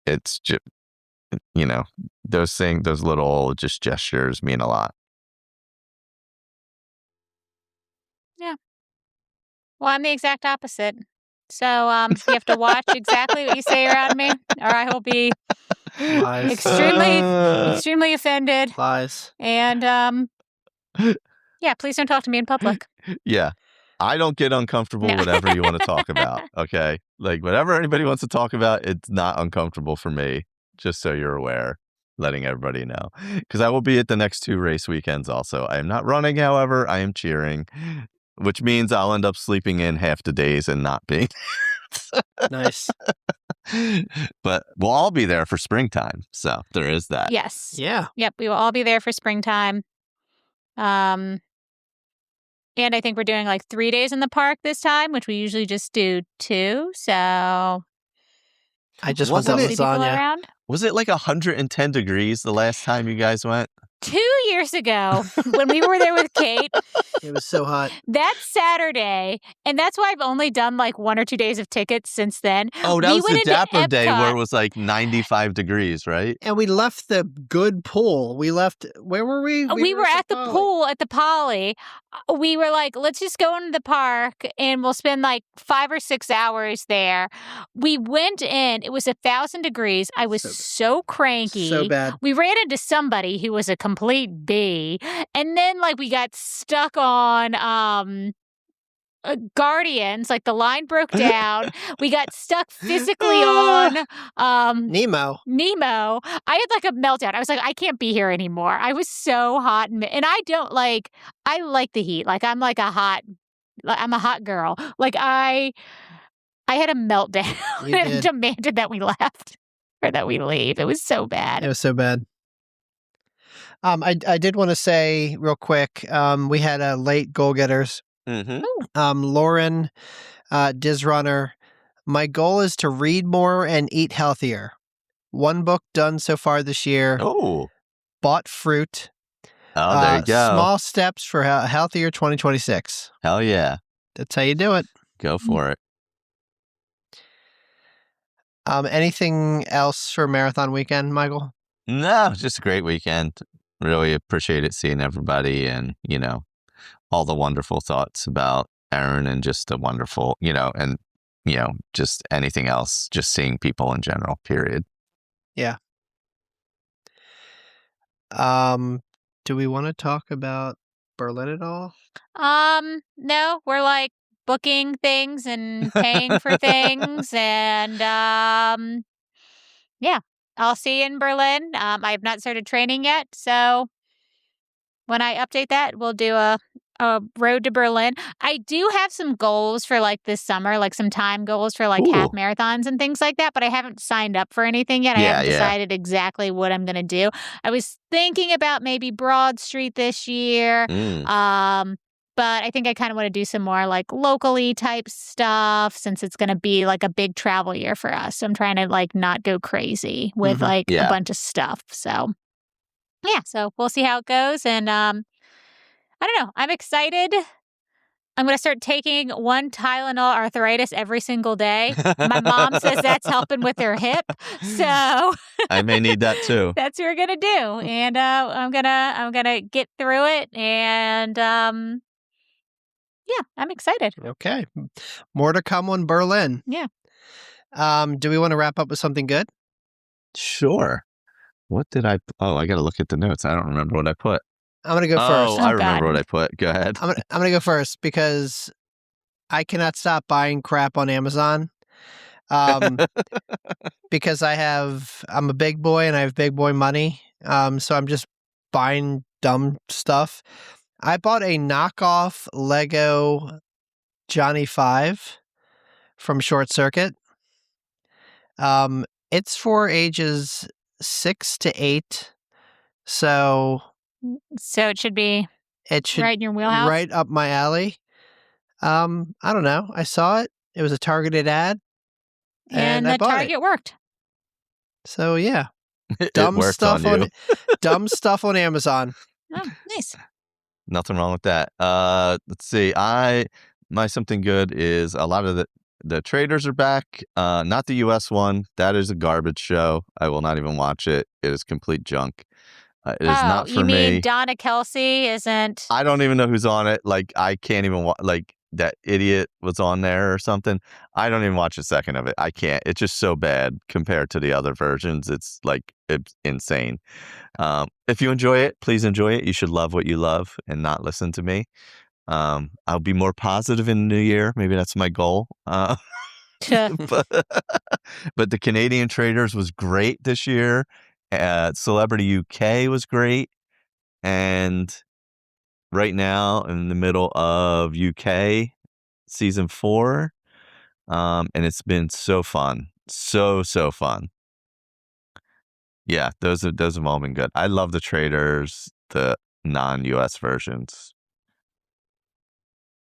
it's just, those things, those little just gestures mean a lot. Yeah. Well, I'm the exact opposite. So you have to watch exactly what you say around me, or I will be Lies. extremely offended. Lies. And yeah, please don't talk to me in public. Yeah. I don't get uncomfortable whatever you want to talk about. Okay. Like whatever anybody wants to talk about, it's not uncomfortable for me. Just so you're aware, letting everybody know. Because I will be at the next 2 race weekends also. I am not running, however, I am cheering, which means I'll end up sleeping in half the days and not being Nice. But we'll all be there for springtime. So there is that. Yes. Yeah. Yep. We will all be there for springtime. And I think we're doing like 3 days in the park this time, which we usually just do 2. So I just Wasn't want that it- see people lasagna. around. Was it like 110 degrees the last time you guys went? 2 years ago, when we were there with Kate, It was so hot. that Saturday, and that's why I've only done like 1 or 2 days of tickets since then. Oh, that We was went the into Dapper Day where Epcot. it was like 95 degrees, right? And we left the good pool. We left, where were we? We were at the Poly. pool at the Poly. We were like, let's just go into the park and we'll spend like 5 or 6 hours there. We went in. It was 1,000 degrees. I was so cranky. So bad. We ran into somebody who was a complete bee. And then like we got stuck on Guardians, like the line broke down. We got stuck physically on Nemo. I had like a meltdown. I was like, I can't be here anymore. I was so hot, and I don't like. I like the heat. Like I'm a hot girl. Like I had a meltdown You and did. demanded that we left or that we leave. It was so bad. It was so bad. I did want to say real quick, we had a late goal getters. Mm-hmm. Lauren, Diz Runner, my goal is to read more and eat healthier. 1 book done so far this year. Oh. Bought fruit. Oh, there you go. Small steps for a healthier 2026. Hell yeah. That's how you do it. Go for it. Anything else for Marathon Weekend, Michael? No, just a great weekend. Really appreciated seeing everybody and, all the wonderful thoughts about Aaron and just a wonderful, and, just anything else, just seeing people in general, period. Yeah. Do we want to talk about Berlin at all? No, we're like booking things and paying for things, and yeah, I'll see you in Berlin. I have not started training yet, so when I update that, we'll do a road to Berlin. I do have some goals for like this summer, like some time goals for like half Ooh. marathons and things like that, but I haven't signed up for anything yet. I Yeah, haven't yeah. decided exactly what I'm going to do. I was thinking about maybe Broad Street this year. But I think I kind of want to do some more like locally type stuff since it's going to be like a big travel year for us. So I'm trying to like not go crazy with like Yeah. a bunch of stuff. So yeah, so we'll see how it goes. And I don't know. I'm excited. I'm going to start taking 1 Tylenol arthritis every single day. My mom says that's helping with her hip. So I may need that too. that's what we're going to do. And I'm going to get through it. And yeah, I'm excited. Okay. More to come on Berlin. Yeah. Do we want to wrap up with something good? Sure. What did I got to look at the notes. I don't remember what I put. I'm going to go first. Oh, I remember God. what I put. Go ahead. I'm going to go first because I cannot stop buying crap on Amazon. Because I'm a big boy and I have big boy money. So I'm just buying dumb stuff. I bought a knockoff Lego Johnny 5 from Short Circuit. It's for ages 6 to 8. So So it should be it should right in your wheelhouse. right up my alley. I don't know. I saw it. It was a targeted ad. And I the bought target it. worked. So yeah. It Dumb worked stuff on you. dumb stuff on Amazon. Oh, nice. Nothing wrong with that. Let's see. My something good is a lot of the traders are back. Not the US one. That is a garbage show. I will not even watch it. It is complete junk. It is not for you mean me. Donna Kelsey isn't? I don't even know who's on it. Like, I can't even like that idiot was on there or something. I don't even watch a second of it. I can't. It's just so bad compared to the other versions. It's insane. If you enjoy it, please enjoy it. You should love what you love and not listen to me. I'll be more positive in the new year. Maybe that's my goal. But the Canadian Traders was great this year. Celebrity UK was great. And right now, in the middle of UK season 4, and it's been so fun, so fun. Yeah, those have all been good. I love the Traders, the non-US versions.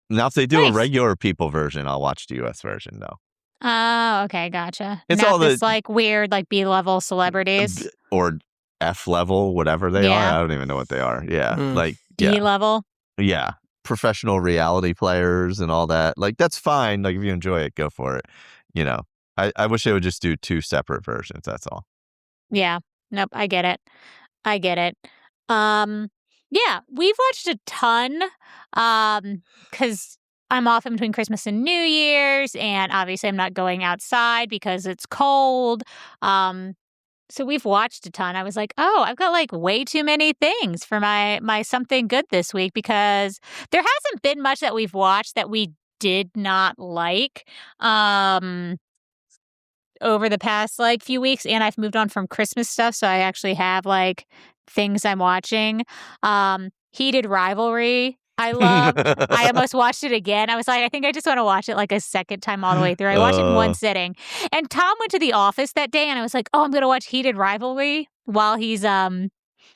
Now, if they do a Nice. regular people version, I'll watch the US version though. Oh, okay, gotcha. It's Not all this the like weird like B-level celebrities. or F level, whatever they are. I don't even know what they are. Yeah, like D-level. Yeah, professional reality players and all that. Like, that's fine. Like, if you enjoy it, go for it. You know, I wish they would just do 2 separate versions. That's all. Yeah. Nope, I get it. Yeah, we've watched a ton because I'm off in between Christmas and New Year's, and obviously I'm not going outside because it's cold. So we've watched a ton. I was like, oh, I've got like way too many things for my something good this week because there hasn't been much that we've watched that we did not like. Over the past like few weeks, and I've moved on from Christmas stuff, so I actually have like things I'm watching. Heated Rivalry I loved. I almost watched it again. I was like, I think I just want to watch it like a second time all the way through. I watched it in one sitting. And Tom went to the office that day and I was like, oh, I'm going to watch Heated Rivalry while he's at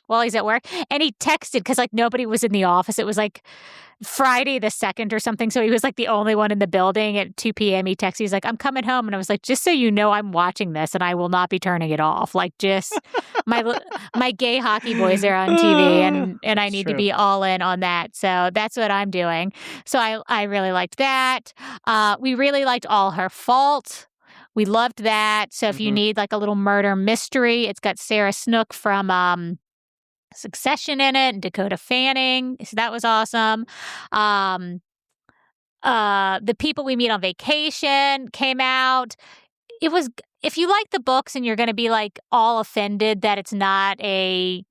work. And he texted because like nobody was in the office. It was like Friday the 2nd or something. So he was like the only one in the building at 2 p.m. He texted, he's like, I'm coming home. And I was like, just so you know, I'm watching this and I will not be turning it off. Like just my gay hockey boys are on TV and I need to be all in on that. So that's what I'm doing. So I really liked that. We really liked All Her Fault. We loved that. So if you need like a little murder mystery, it's got Sarah Snook from Succession in it and Dakota Fanning. So that was awesome. The People We Meet on Vacation came out. It was, if you like the books and you're going to be like all offended that it's not a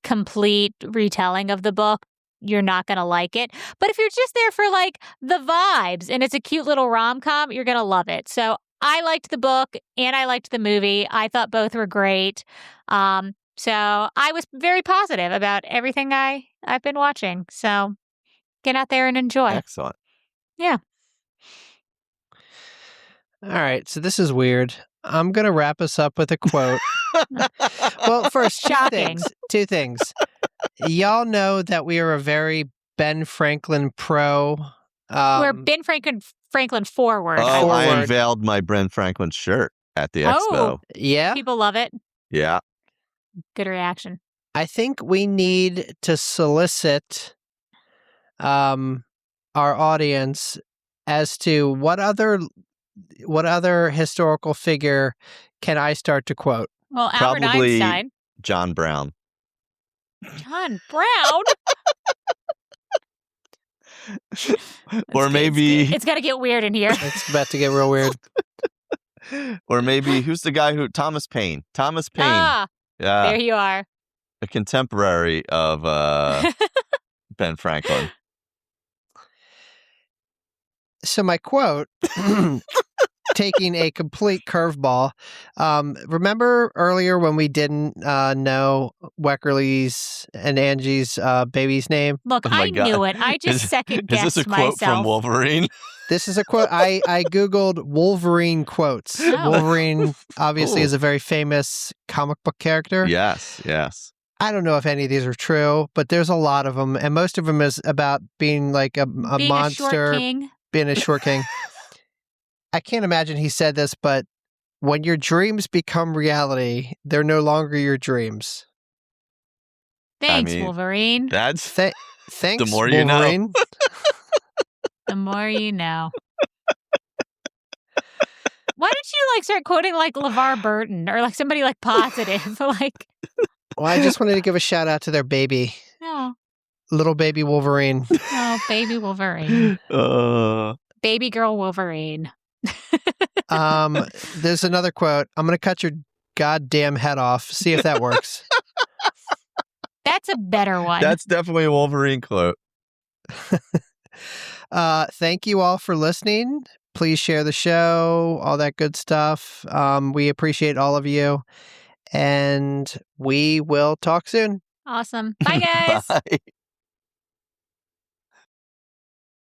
complete retelling of the book, you're not going to like it. But if you're just there for like the vibes and it's a cute little rom-com, you're going to love it. So I liked the book and I liked the movie. I thought both were great. So I was very positive about everything I've been watching. So get out there and enjoy. Excellent. Yeah. All right. So this is weird. I'm going to wrap us up with a quote. Well, first, two things. Y'all know that we are a very Ben Franklin pro. We're Ben Franklin forward. Oh, I unveiled my Ben Franklin shirt at the expo. Yeah? People love it. Yeah. Good reaction. I think we need to solicit our audience as to what other historical figure can I start to quote? Well, Albert Probably Einstein. John Brown. John Brown? Or maybe it's got to get weird in here. It's about to get real weird. Or maybe who's the guy Thomas Paine. Thomas Paine. Ah, yeah. There you are. A contemporary of Ben Franklin. So my quote, taking a complete curveball. Remember earlier when we didn't know Weckerly's and Angie's baby's name? Look, I knew it. I just second guessed myself. Is this a quote from Wolverine? This is a quote. I Googled Wolverine quotes. Oh. Wolverine obviously is a very famous comic book character. Yes. I don't know if any of these are true, but there's a lot of them, and most of them is about being like a Being monster, a short king. being a short king. I can't imagine he said this, but when your dreams become reality, they're no longer your dreams. Thanks, Wolverine. That's Thanks, the more you Wolverine. know. The more you know. Why don't you like start quoting like LeVar Burton or like somebody like positive? Like, Well, I just wanted to give a shout out to their baby, no, little baby Wolverine. no, baby Wolverine, baby girl Wolverine. There's another quote. I'm going to cut your goddamn head off. See if that works. That's a better one. That's definitely a Wolverine quote. Thank you all for listening. Please share the show, all that good stuff. We appreciate all of you, and we will talk soon. Awesome. Bye, guys. Bye.